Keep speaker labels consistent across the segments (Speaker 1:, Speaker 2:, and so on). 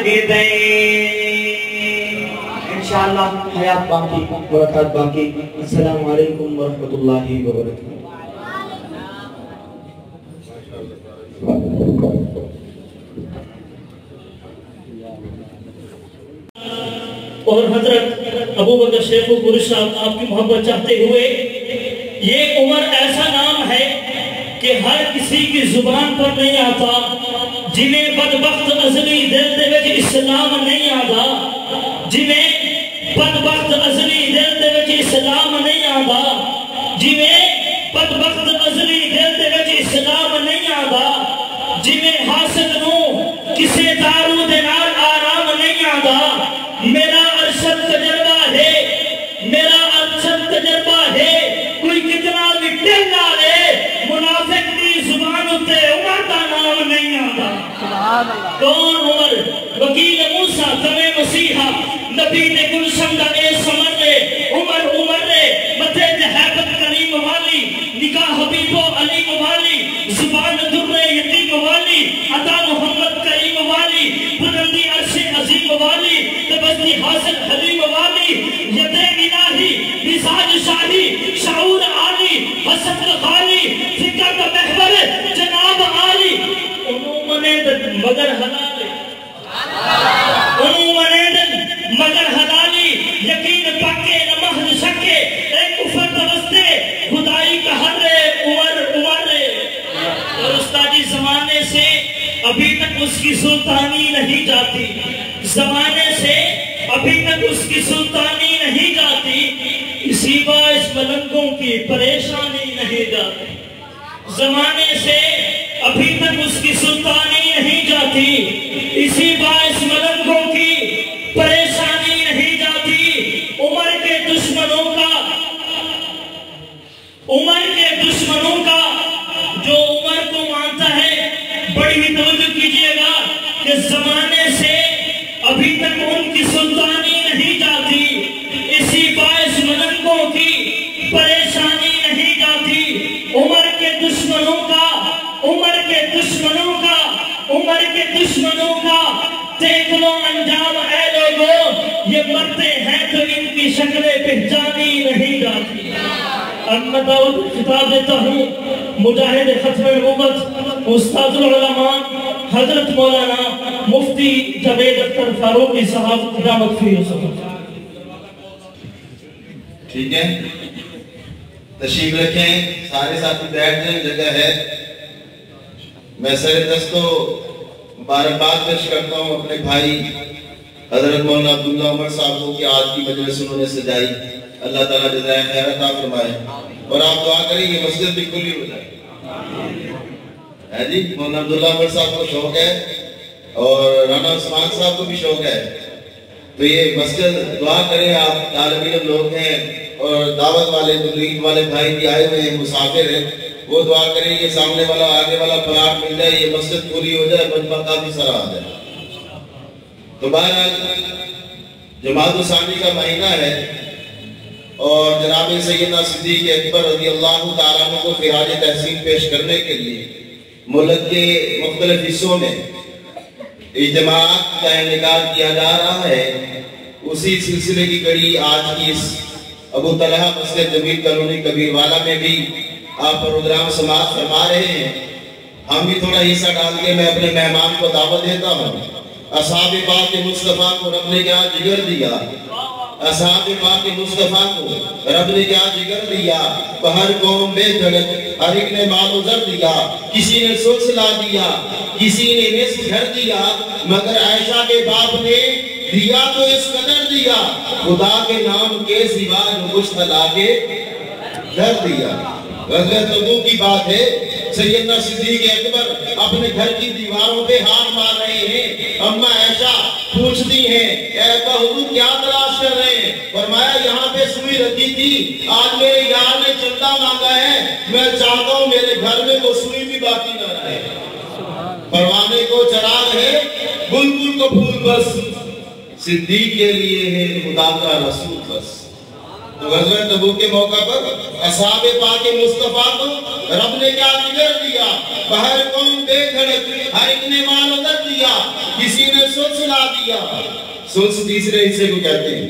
Speaker 1: لگے دیں انشاءاللہ حیات باقی برکات باقی السلام علیکم ورحمۃ اللہ وبرکاتہ
Speaker 2: اور حضرت ابو بکر شیخ پوری صاحب آپ کی محبت چاہتے ہوئے یہ عمر ایسا نام ہے کہ ہر کسی کی زبان پر نہیں آتا جنہیں بدبخت ازلی دل دے وچ اسلام نہیں آتا جنہیں بدبخت ازلی دل دے وچ اسلام نہیں آتا جنہیں بدبخت ازلی دل دے وچ اسلام نہیں آتا جنہیں حاسد نو کسے دارو دے نال آرام نہیں آتا میرا ارشد تجربہ ہے میرا ارشد تجربہ ہے کوئی کتنا بھی ٹل ڈالے منافق دی زبان تے عمر دا نام نہیں آتا کون عمر وکیل موسیٰ تمہیں مسیحا نبی نے گلشن دا اے سمر لے عمر لے متے جہیبت کریم والی نکاح حبیب و علیم والی زبان در یتیم والی عطا محمد کریم والی بلندی عرش عظیم والی تبستی حاصل حلیم والی یتیم الہی مزاج شاہی شعور عالی حسد خالی فکر کا محور جناب عالی عموماً مگر حلالی مگر حلالی یقین پاکے نمحض شکے ایک کفر دوستے خدائی کا حر عمر اور استادی زمانے سے ابھی تک اس کی سلطانی نہیں جاتی زمانے سے ابھی تک اس کی سلطانی نہیں جاتی اسی باعث ملنگوں کی پریشانی نہیں جاتی زمانے سے ابھی تک اس کی سلطانی نہیں جاتی اسی باعث ملنگوں کی پریشانی نہیں جاتی عمر کے دشمنوں کا جو عمر کو مانتا ہے بڑی ہی توجہ کیجئے گا کہ زمانے سے ابھی تک ان کی سلطانی نہیں جاتی اسی باعث ملنگوں کی پریشانی نہیں جاتی عمر کے دشمنوں کا دیکھ لو انجام اے لوگوں یہ مرتے ہیں تو ان کی شکلیں پہچانی نہیں جاتی اب میں خطاب دیتا ہوں مجاہد ختم نبوت استاد العلماء حضرت مولانا مفتی جاوید اختر فاروقی صاحب خدا مغفر
Speaker 3: ٹھیک ہے تشریف رکھیں سارے ساتھی بیٹھ جائیں جگہ ہے میں سر دست کو مبارکباد پیش کرتا ہوں اپنے بھائی حضرت مولانا عبداللہ عمر صاحب کو کہ آج کی مجلس انہوں نے سجائی اللہ تعالیٰ جزائے خیر عطا فرمائے اور آپ دعا کریں یہ مسجد بھی کھلی ہو جائے جی مولانا عبداللہ عمر صاحب کو شوق ہے اور رانا عثمان صاحب کو بھی شوق ہے تو یہ مسجد دعا کریں آپ طالب علم لوگ ہیں اور دعوت والے تبلیغ والے بھائی بھی آئے ہوئے ہیں مسافر ہیں وہ دعا کریں یہ سامنے والا آگے والا پلاٹ مل جائے یہ مسجد پوری ہو جائے مجمع کافی سارا آ جائے تو بہرحال جماعت الثانی کا مہینہ ہے اور جناب سیدنا صدیق اکبر رضی اللہ تعالیٰ عنہ کو خراج تحسین پیش کرنے کے لیے ملک کے مختلف حصوں میں اجتماعات کا انعقاد کیا جا رہا ہے اسی سلسلے کی کڑی آج کی اس ابو طلحہ مسجد جمیل کالونی کبیر والا میں بھی آپ پروگرام سماعت فرما رہے ہیں ہم بھی تھوڑا حصہ ڈال کے میں اپنے مہمان کو دعوت دیتا ہوں اصحاب پاک مصطفیٰ کو رب نے کیا جگر دیا اصحاب پاک مصطفیٰ کو رب نے کیا جگر دیا ہر قوم بے دھڑک ہر ایک نے مال و زر دیا کسی نے سلس لا دیا کسی نے نصف گھر دیا مگر عائشہ کے باپ نے دیا تو اس قدر دیا خدا کے نام کے سوا کچھ تلا کے گھر دیا غزوہ تبوک کی بات ہے سیدنا صدیق اکبر اپنے گھر کی دیواروں پہ ہاتھ مار رہے ہیں اماں عائشہ پوچھتی ہیں اے ابا حضور کیا تلاش کر رہے ہیں فرمایا یہاں پہ سوئی رکھی تھی آج میرے یار نے چندہ مانگا ہے میں چاہتا ہوں میرے گھر میں وہ سوئی بھی باقی نہ رہے پروانے کو چراغ ہے بلبل کو پھول بس صدیق کے لیے ہے خدا کا رسول بس تو غزوہ تبوک کے موقع پر اصحاب پاک مصطفیٰ کو رب نے کیا جگر دیا باہر قوم بے دھڑک ہر ایک نے مال و در دیا کسی نے سلسلہ دیا، سلس تیسرے حصے کو کہتے ہیں،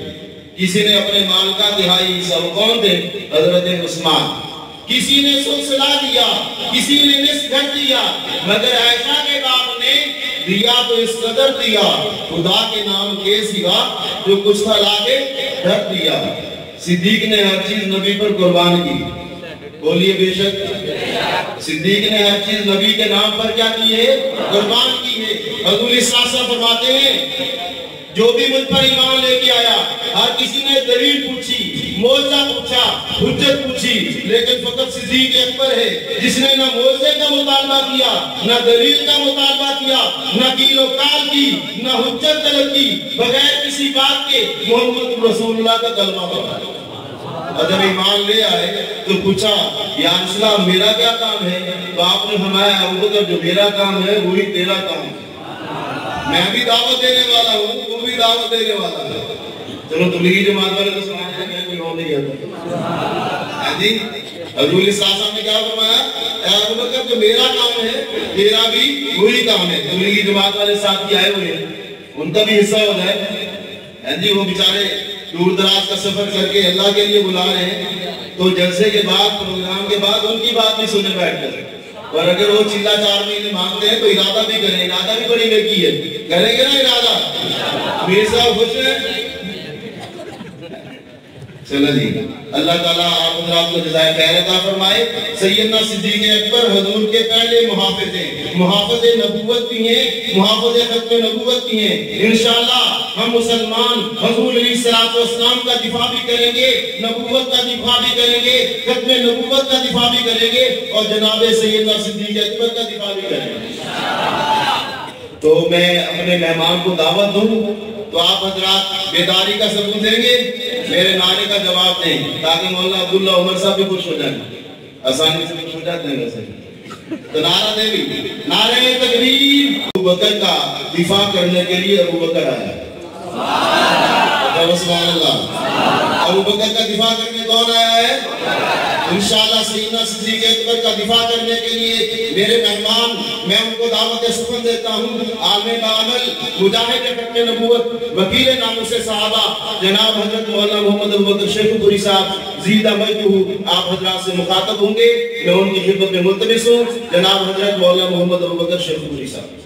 Speaker 3: کسی نے اپنے مال کا تہائی حصہ، وہ کون تھے؟ حضرت عثمان۔ کسی نے سلسلہ دیا، کسی نے نصف گھر دیا، مگر عائشہ کے باپ نے دیا تو اس قدر دیا، خدا کے نام کے سوا جو کچھ تھا لا کے گھر دیا۔ صدیق نے ہر چیز نبی پر قربان کی، بولیے بے شک۔ صدیق نے ہر چیز نبی کے نام پر کیا کی ہے؟ قربان کی ہے۔ حضور صلی اللہ علیہ وسلم فرماتے ہیں جو بھی مجھ پر ایمان لے کے آیا، ہر کسی نے دلیل پوچھی، موضع پوچھا، حجت پوچھی، لیکن فقط صدیق اکبر ہے جس نے نہ موضع کا مطالبہ کیا، نہ دلیل کا مطالبہ کیا، نہ قیل و قال کی، نہ حجت طلب کی، بغیر کسی بات کے محمد رسول اللہ کا کلمہ پڑھا۔ اور جب ایمان لے آئے تو پوچھا یا رسول اللہ میرا کیا کام ہے؟ تو آپ نے فرمایا ابوبکر جو میرا کام ہے وہی تیرا کام ہے، میں بھی دعوت دینے والا ہوں، وہ بھی دعوت دینے والا ہے۔ چلو تبلیغی جماعت والے تو سمجھتے ہیں کوئی اور نہیں آتا جی۔ حضور صلی اللہ علیہ وسلم نے کیا فرمایا؟ اے ابوبکر جو میرا کام ہے تیرا بھی وہی کام ہے۔ تبلیغی جماعت والے ساتھ آئے ہوئے ہیں، ان کا بھی حصہ ہو جائے جی۔ وہ بیچارے دور دراز کا سفر کر کے اللہ کے لیے بلا رہے ہیں، تو جلسے کے بعد پروگرام کے بعد ان کی بات بھی سنے بیٹھ کر، اور اگر وہ چلا 4 مہینے مانگتے ہیں تو ارادہ بھی کریں، ارادہ بھی بڑی نیکی ہے، کریں گے نا ارادہ؟ میر صاحب خوش ہیں؟ چلو جی، اللہ تعالیٰ آپ حضرات کو جزائے خیر عطا فرمائے۔ سیدنا صدیق اکبر حضور کے پہلے محافظ ہیں، محافظ نبوت بھی ہیں، محافظ ختم نبوت بھی ہیں۔ انشاءاللہ ہم مسلمان حضور علیہ السلام کا دفاع بھی کریں گے، نبوت کا دفاع بھی کریں گے، ختم نبوت کا دفاع بھی کریں گے، اور جناب سیدنا صدیق اکبر کا دفاع بھی کریں گے۔ تو میں اپنے مہمان کو دعوت دوں تو آپ حضرات بیداری کا ثبوت دیں گے، میرے نعرے کا جواب دیں، تاکہ مولانا عبداللہ عمر صاحب بھی خوش ہو جائیں، آسانی سے خوش ہو جاتے ہیں ویسے۔ تو نعرہ دیں گے، نعرہ تکبیر۔ ابوبکر کا دفاع کرنے کے لیے ابوبکر آیا، سبحان اللہ۔ ابوبکر کا دفاع کرنے کون آیا ہے؟ انشاءاللہ سیدنا صدیق اکبر کا دفاع کرنے کے لیے میرے مہمان، میں ان کو دعوت سخن دیتا ہوں۔ عالم بعمل، مجاہد ختم نبوت، وکیل ناموس صحابہ، جناب حضرت مولانا محمد ابوبکر شیخو پوری صاحب زیدہ مجدہ، آپ حضرات سے مخاطب ہوں گے، میں ان کی خدمت میں ملتمس ہوں، جناب حضرت مولانا محمد ابوبکر شیخو پوری صاحب۔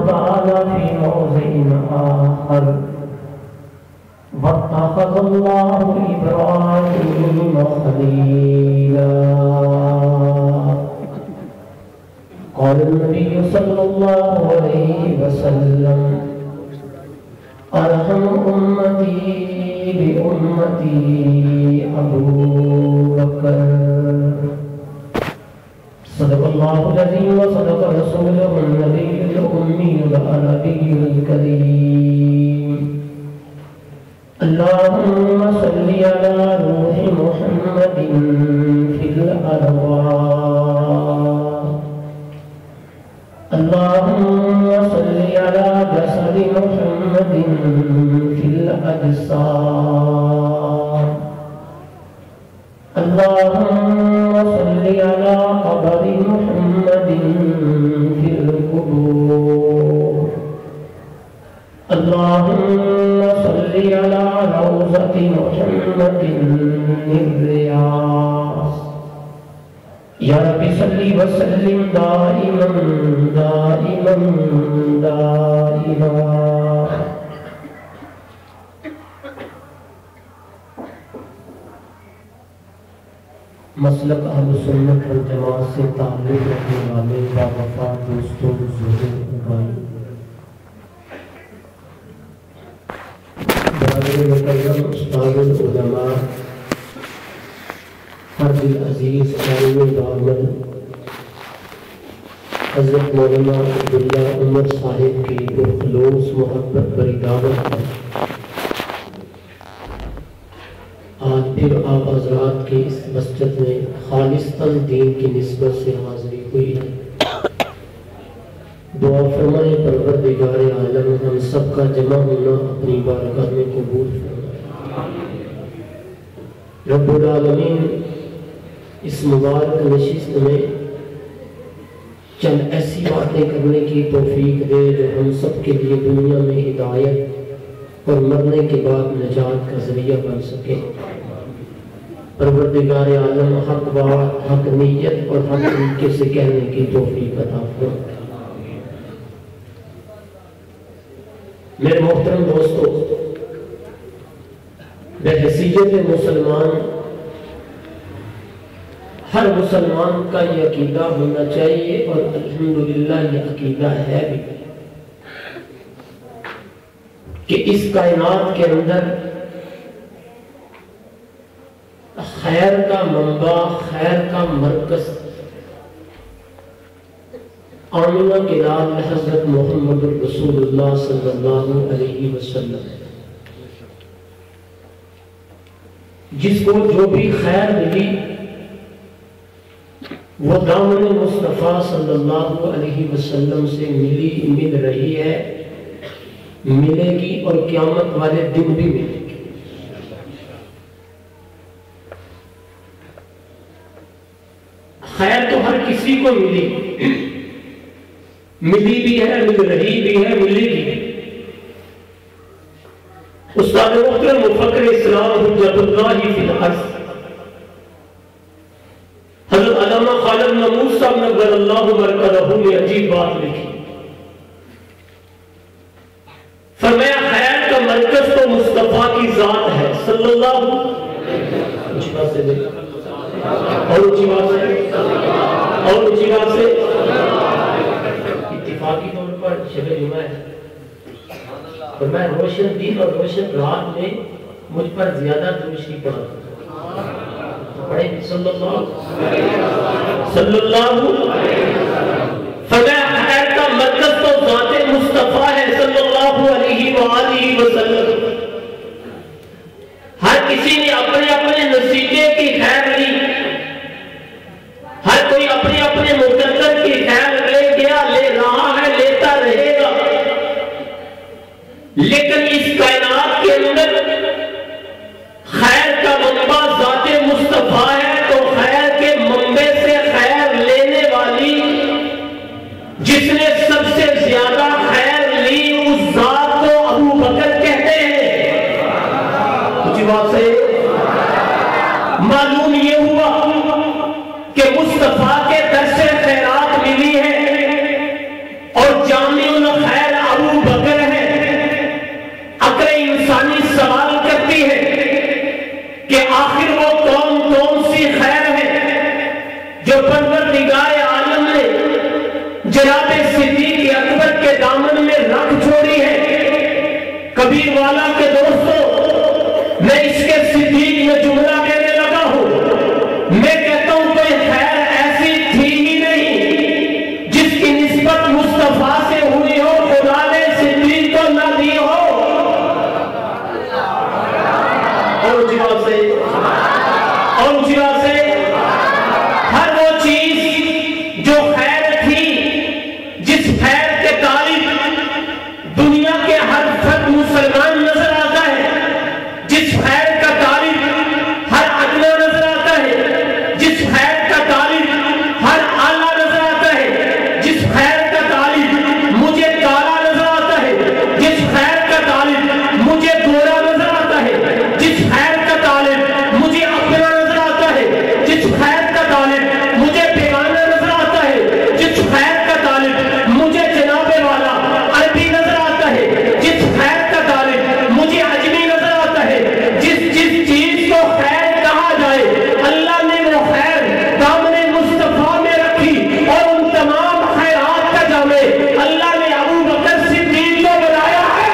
Speaker 4: وقال في موضع آخر واتخذ الله إبراهيم خليلا. قال النبي صلى الله عليه وسلم أرحم أمتي بأمتي أبو بكر. صدق الله العظيم وصدق رسوله النبي الأمي العربي الكريم. اللهم صل على روح محمد في الأرواح. اللهم صل على جسد محمد في الأجساد. اللهم صل على قبر محمد في القبور. اللهم صل على روضة محمد الرياض. یا رب صلی وسلم دائما دائما دائما. مسلک اہل سنت والجماعت سے تعلق رکھنے والے باوفا دوستوں بزرگوں بھائی، برادر مکرم استاد العلماء فرد العزیز عالم دامن حضرت مولانا عبداللہ عمر صاحب کی پرخلوص محبت بری دعوت ہے، آج پھر آپ حضرات کے اس مسجد میں خالصتاً دین کی نسبت سے حاضری ہوئی ہے۔ دعا فرمائے پروردگار عالم ہم سب کا جمع ہونا اپنی بارگاہ میں قبول فرمائے۔ رب العالمین اس مبارک نشست میں چند ایسی باتیں کرنے کی توفیق دے جو ہم سب کے لیے دنیا میں ہدایت اور مرنے کے بعد نجات کا ذریعہ بن سکے۔ پروردگار عالم حق بات، حق نیت اور حق طریقے سے کہنے کی توفیق عطا فرمائے۔ میرے محترم دوستو، بحیثیت مسلمان ہر مسلمان کا یہ عقیدہ ہونا چاہیے اور الحمدللہ یہ عقیدہ ہے بھی کہ اس کائنات کے اندر خیر کا منبع، خیر کا مرکز آمنہ کے لال حضرت محمد رسول اللہ صلی اللہ علیہ وسلم، جس کو جو بھی خیر ملی وہ دامن مصطفیٰ صلی اللہ علیہ وسلم سے مل رہی ہے، ملے گی اور قیامت والے دن بھی ملے گی۔ خیر تو ہر کسی کو ملی بھی ہے، مل رہی بھی ہے، ملے گی۔ استاد محترم مفکر اسلام حجت اللہ فی الارض حضرت علامہ خالد محمود صاحب نور اللہ مرکزہ نے عجیب بات لکھی، فرمایا خیر کا مرکز تو مصطفیٰ کی ذات ہے صلی اللہ علیہ وسلم، اور اونچی بات سے اتفاقی طور پر شب جمعہ ہے، فرمایا روشن دن اور روشن رات میں مجھ پر زیادہ درود شریف پڑھا پڑھے صلی اللہ فرمایا خیر کا مرکز تو ذات مصطفیٰ ہے صلی اللہ علیہ وآلہ وسلم۔ ہر کسی نے اپنے اپنے نصیبے کی خیر لی، ہر کوئی اپنے اپنے مقدر کی خیر لے گیا، لے رہا ہے، لیتا رہے گا، لیکن اس کائنات کے اندر خیر کا منبع ذات مصطفیٰ ہے، تو خیر کے منبع سے خیر لینے والی جس نے سب سے زیادہ خیر لی اس ذات کو ابو بکر کہتے ہیں۔ کچھ بات سے معلوم یہ ہوا کہ مصطفیٰ کے در سے خیرات ملی ہے اور جامع الخیر کبیر والا کے دوستوں، میں اس کے صدیق میں جملہ دینے لگا ہوں، میں کہتا ہوں کوئی خیر ایسی تھی ہی نہیں جس کی نسبت مصطفیٰ سے ہوئی ہو، خدا نے صدیق کو نہ دی ہو۔ اور جگہ سے ہر وہ چیز جو خیر تھی، جس خیر کے طالب دنیا کے ہر فرد مسلمان نظر آتا ہے، جس خیر کا طالب ہر ادنا نظر آتا ہے، جس خیر کا طالب ہر اعلیٰ نظر آتا ہے، جس خیر کا طالب مجھے کالا نظر آتا ہے، جس خیر کا طالب مجھے گورا نظر آتا ہے، جس خیر کا طالب مجھے اپنا نظر آتا ہے، جس خیر کا طالب مجھے بیگانہ نظر آتا ہے، جس خیر کا طالب مجھے جناب والا عربی نظر آتا ہے، جس خیر کا طالب مجھے عجمی نظر آتا ہے، جس چیز کو خیر کہا جائے اللہ نے وہ خیر دامن مصطفیٰ میں رکھی، اور ان تمام خیرات کا جامع اللہ نے ابو بکر صدیق کو بنایا ہے۔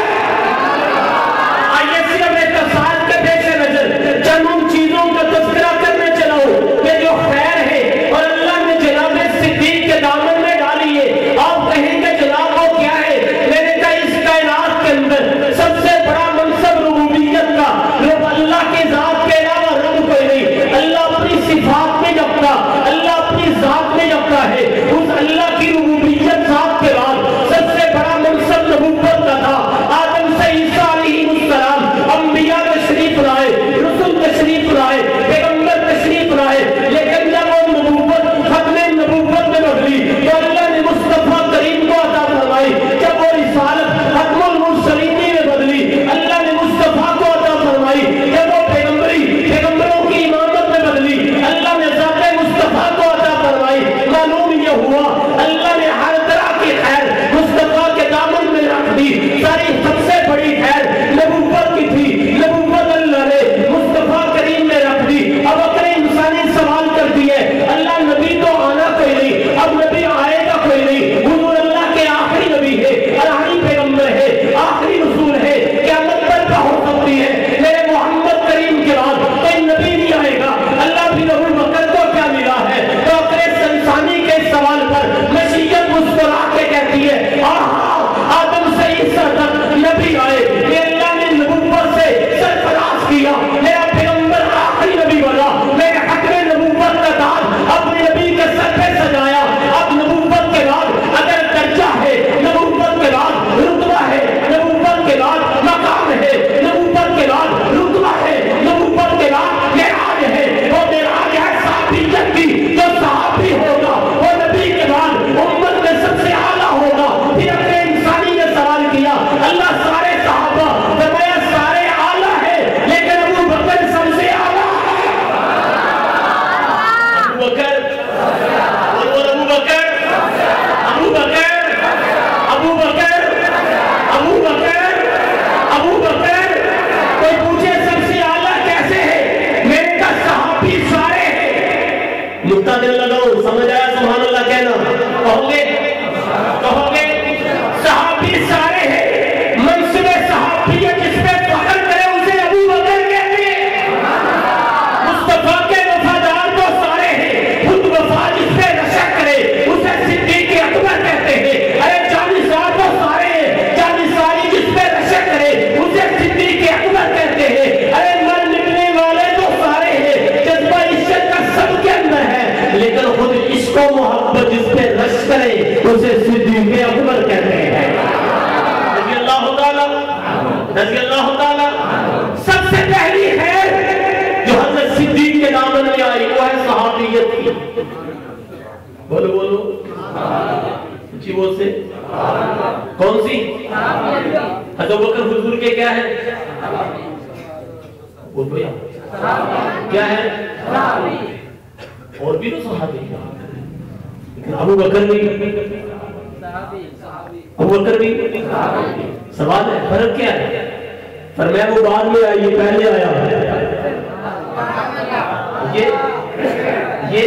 Speaker 4: آئیے صرف اتصال کے پیش نظر چند ان چیزوں کا تذکرہ کرنے چلاؤ کہ جو خیر ہے اور اللہ نے جناب صدیق کے دامن میں ڈالی ہے۔ آپ کہیں گے جناب وہ کیا ہے؟ میں نے کہا اس کائنات کے اندر سب سے بڑا منصب ربوبیت کا، رب اللہ کی ذات کے علاوہ رب کوئی نہیں۔ اللہ اپنی صفات میں جبتا، اللہ اپنی ذات میں جبتا ہے، اس اللہ کی ربوبیت ذات کے بعد سب سے بڑا منصب نبوت کا تھا۔ آدم سے عیسیٰ علیہ السلام انبیاء تشریف لائے، رسول تشریف لائے، پیغمبر تشریف لائے، لیکن جب وہ نبوت ختم نبوت میں بدلی تو اللہ نے مصطفیٰ کریم کو عطا فرمائی۔ جب وہ رسالت ختم المرسلین میں بدلی اللہ نے مصطفیٰ کو عطا فرمائی۔ جب وہ پیغمبروں کی امامت میں بدلی اللہ نے ذات مصطفیٰ کو عطا فرمائی۔ معلوم یہ ہوا اللہ نے ہر طرح کی خیر مصطفیٰ کے دامن میں رکھ دی۔ ساری سب سے بڑی خیر نبوت کی تھی، نبوت اللہ نے مصطفیٰ کریم میں رکھ دی۔ اب اگر انسانی سوال کر دیے اللہ نبی تو آنا کوئی نہیں، اب نبی آئے گا کوئی نہیں، حضور اللہ کے آخری نبی ہے، الہی پیغمبر ہے، آخری رسول ہے، قیامت پر ہو سکتی ہے میرے محمد کریم کے بعد کوئی نبی نہیں آئے گا۔ اللہ بھی ابو بکر کو کیا ملا ہے؟ تو اگر انسانی کے سوال پر مشیت مسکرا کے کہتی ہے آدم سے عیسیٰ تک نبی آئے، کہ اللہ نے نبوت سے سرفراز کیا، میرا پیغمبر آخری نبی بنا، میرے حق میں نبوت کا تاج اپنے نبی کے سر پہ سجایا۔ اب نبوت کے بعد اگر درجہ ہے، نبوت کے بعد رتبہ ہے، نبوت کے بعد مقام ہے، نبوت کے بعد رتبہ ہے، نبوت کے بعد معراج ہے، وہ معراج ہے صحابیت کی، جو صحابی ہوگا وہ نبی کے بعد امت میں سب سے اعلیٰ ہوگا۔ پھر اپنے انسانی نے سوال کیا اللہ سارے صحابہ فرمایا سارے اعلیٰ ہے، لیکن ابو بکر سب سے اعلیٰ ہے۔ ابو بکر ابو بکر ابو بکر ابو بکر ابو بکر ابو بکر کوئی پوچھے سب سے اعلیٰ کیسے ہے؟ میں نے کہا صحابی سارے ہیں۔ نقطہ دل لگاؤ، سمجھ آیا سبحان اللہ کہنا؟ کہو گے صحابی سارے ہیں، منصب صحابیت جس پہ فخر کرے اسے ابو بکر کہتے ہیں۔ مصطفیٰ کے وفادار تو سارے ہیں، خود وفا جس پہ رشک کرے اسے صدیق اکبر کہتے ہیں۔ ارے جانثار تو سارے ہیں، جانثاری جس پہ رشک کرے اسے صدیق اکبر کہتے ہیں۔ ارے مر نکلنے والے تو سارے ہیں، جذبہ عشق کا سب کے اندر ہے، لیکن خود عشق و محبت جس پہ رشک کرے اسے صدیق اکبر کہتے ہیں۔ رضی اللہ تعالیٰ سب سے پہلی خیر جو حضرت صدیق کے دامن میں آئی وہ ہے صحابیت کی۔ بولو بولو اچھی بول سے کون سی؟ حضرت بکر حضور کے کیا ہے؟ بولو یا کیا ہے؟ اور بھی تو صحابی لیکن ابو بکر بھی ابو بکر بھی سوال ہے فرق کیا ہے؟ فرمایا وہ بعد میں آئی یہ پہلے آیا۔ یہ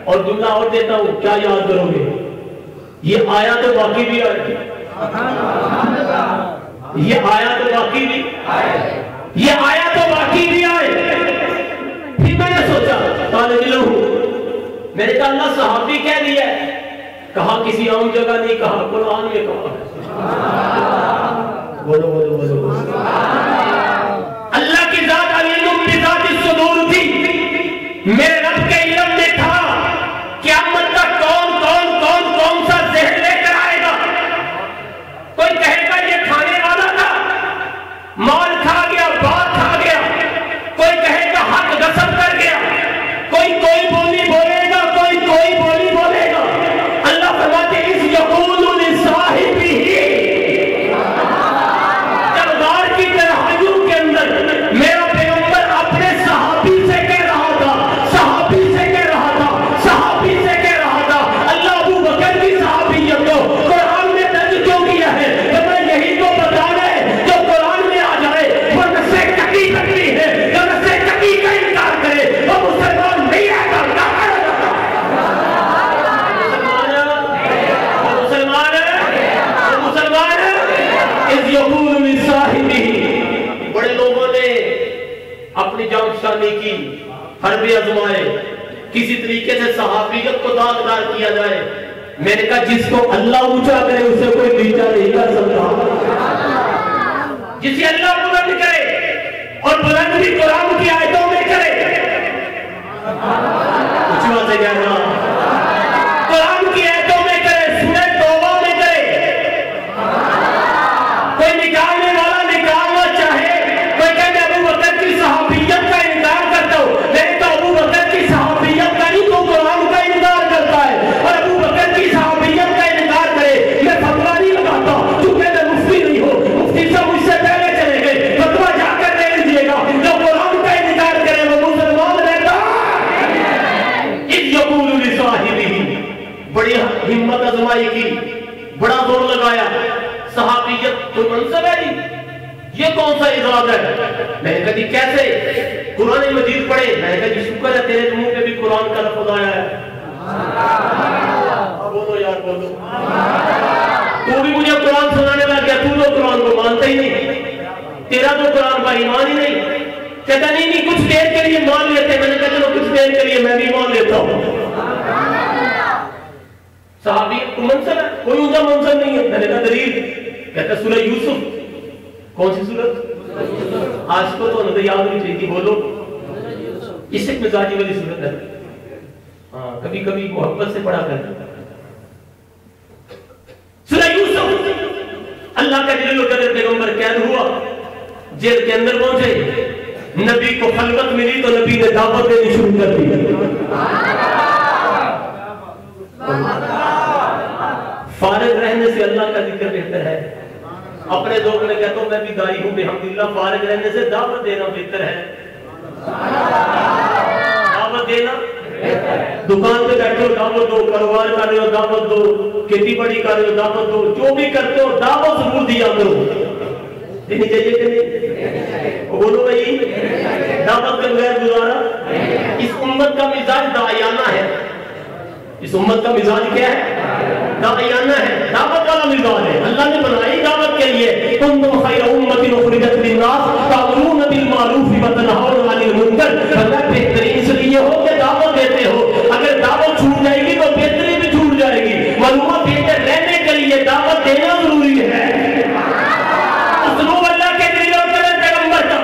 Speaker 4: اور جملہ اور دیتا ہوں کیا یاد کرو گے؟ یہ آیا تو باقی بھی آئے، یہ آیا تو باقی بھی یہ آیا تو باقی بھی آئے. پھر میں نے سوچا طالب علم ہوں, میں نے کہا اللہ صحابی کہہ دیا ہے, کہا کسی عام جگہ نہیں کہا, قرآن میں کہا. بولو بولو بولو. اللہ کی ذات علیم بذات الصدور تھی, میرے رب کے علم میں تھا قیامت تک کون سا ذہن لے کر آئے گا. کوئی کہے گا یہ کھانے والا تھا, مال کھا گیا, بات کھا گیا. کوئی کہے گا حق غصب کر گیا. کوئی بولی بولے گا, کوئی بولی بولے گا. اللہ فرماتے ہیں اس یقول لصاحبہ, دربار کی تنہائیوں کے اندر میرا پیغمبر اپنے صحابی سے کہہ رہا تھا, صحابی سے کہہ رہا تھا, صحابی سے کہہ رہا تھا. اللہ ابو بکر کی صحابیت کو قرآن میں درج کیوں کیا ہے؟ کہ میں یہی تو بتانا ہے جو قرآن میں آ جائے وہ نسے کٹی کرتی ہے, جو نسے کٹی کا انکار کرے وہ مسلمان نہیں ہے. بڑے لوگوں نے اپنی جان شانی کی, حرب آزمائے, کسی طریقے سے صحابیت کو داغدار کیا جائے. میں نے کہا جس کو اللہ اونچا کرے اسے کوئی نیچا نہیں کر سکتا. جسے اللہ بلند کرے اور بلند بھی قرآن کی آیتوں میں کرے. کچھ بات ہے کہنا, قرآن کی آیتوں میں کرے, سورہ توبہ میں کرے. کوئی نکالنے والا نکالنا چاہے, کوئی کہے میں ابو بکر کی صحابیت کا انکار کرتا ہوں. نہیں تو ابو بکر کی صحابیت کا نہیں تو قرآن کا انکار کرتا ہے. اور ابو بکر کی صحابیت کا انکار کرے, میں فتویٰ نہیں لگاتا چونکہ میں مفتی نہیں ہوں. مفتی صاحب مجھ سے پہلے چلے گئے, فتویٰ جا کر لے لیجیے گا. جو قرآن کا انکار کرے وہ مسلمان رہتا. اذ یقول لصاحبہ, بڑی ہمت آزمائی کی, بڑا زور لگایا. صحابیت کوئی منصب ہے جی, یہ کون سا اعزاز ہے؟ میں نے کہا جی کیسے؟ قرآن مجید پڑھے. میں نے کہا جی شکر ہے تیرے منہ پہ بھی قرآن کا لفظ آیا ہے. بولو یار بولو. تو بھی مجھے قرآن سنانے لگ گیا, تو تو قرآن کو مانتا ہی نہیں, تیرا تو قرآن کا ایمان ہی نہیں. کہتا نہیں کچھ دیر کے لیے مان لیتے. میں نے کہا چلو کچھ دیر کے لیے میں بھی مان لیتا ہوں. صحابی کو منصب ہے, کوئی اونچا منصب نہیں ہے. میں نے کہا دلیل. کہتا سورہ یوسف. کون سی سورت؟ آج کو تو نظر یاد نہیں چاہیے, بولو. اس ایک مزاجی والی سورت ہے. ہاں کبھی کبھی محبت سے پڑھا کرتا. سورہ یوسف. اللہ کا جلیل القدر پیغمبر قید ہوا, جیل کے اندر پہنچے. نبی کو خلوت ملی تو نبی نے دعوت دینی شروع کر دی. فارغ رہنے سے اللہ کا ذکر بہتر ہے. اپنے ذوق میں کہتا ہوں میں بھی دائی ہوں بحمداللہ, فارغ رہنے سے دعوت دینا بہتر ہے. دعوت دینا, دکان پہ بیٹھے ہو دعوت دو, کاروبار کر رہے ہو دعوت دو, کھیتی باڑی کر رہے ہو دعوت دو, جو بھی کرتے ہو دعوت ضرور دیا کرو. دینی چاہیے کہ نہیں؟ بولو بھائی, دعوت کے بغیر گزارا. اس امت کا مزاج داعیانہ ہے. اس امت کا مزاج کیا ہے؟ داعیانہ ہے, دعوت والا مزاج ہے. اللہ نے بنائی دعوت کے لیے. کنتم خیر امۃ اخرجت للناس تأمرون بالمعروف وتنہون عن المنکر. اللہ بہترین اس لیے ہو کہ دعوت دیتے ہو. اگر دعوت چھوٹ جائے گی تو بہتری بھی چھوٹ جائے گی. معلومات بہتر رہنے کے لیے دعوت دینا ضروری ہے. اسلوب اللہ کے دل اور قدر پیغمبر کا.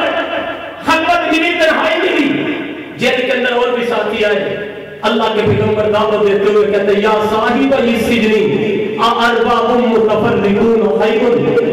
Speaker 4: خلوت ملی, تنہائی ملی, جیل کے اندر اور بھی ساتھی آئے. اللہ کے پیغمبر دعوت دیتے ہوئے کہتے ہیں یا صاحب السجن ارباب متفرقون خیر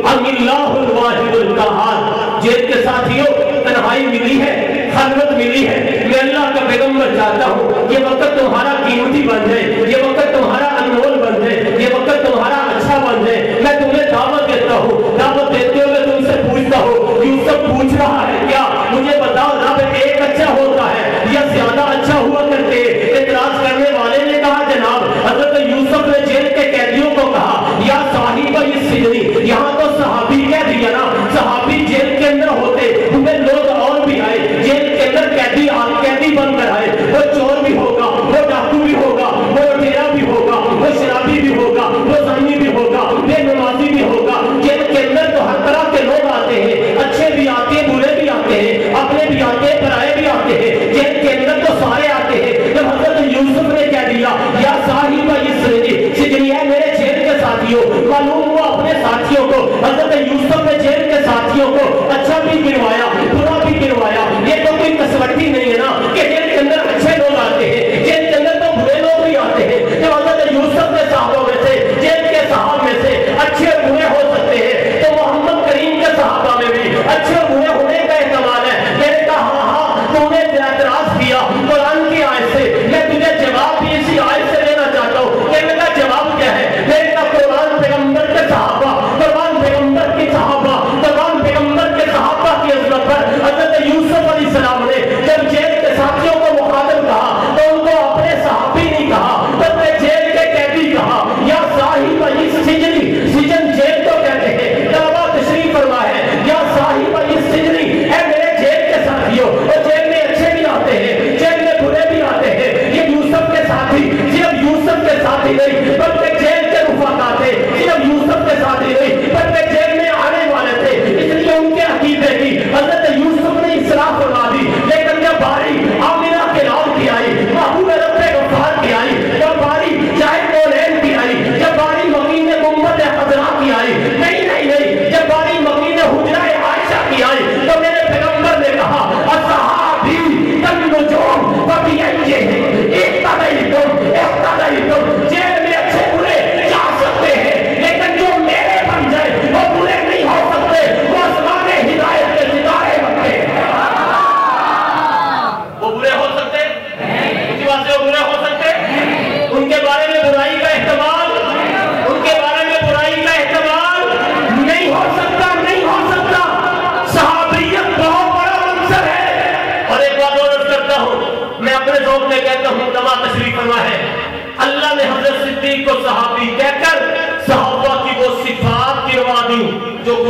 Speaker 4: ام اللہ الواحد القہار. جیل کے ساتھیوں تنہائی ملی ہے, خلوت ملی ہے. میں اللہ کا پیغمبر چاہتا ہوں یہ وقت تمہارا قیمتی بن جائے, یہ وقت تمہارا انمول بن جائے, یہ وقت تمہارا اچھا بن جائے. میں تمہیں دعوت دیتا ہوں. دعوت دیتے ہوئے تم سے پوچھتا ہوں, یوسف پوچھ رہا ہے کیا مجھے بتاؤ رب ایک اچھا ہوتا ہے یا زیادہ اچھا ہوا کرتے؟ اعتراض کرنے والے نے کہا جناب حضرت یوسف نے جیل کے قیدیوں کو کہا یا صاحب السجن. یہاں تو صحابی کہہ دیا نا, صحابی جیل کے اندر ہوتے تمہیں لوگ اور بھی آئے. جیل کے اندر قیدی بن کر آئے. وہ چور بھی ہوگا, وہ ڈاکو بھی ہوگا, وہ لٹیرا بھی ہوگا, وہ شرابی بھی ہوگا, وہ زانی بھی ہوگا, بے نمازی بھی ہوگا. جیل کے اندر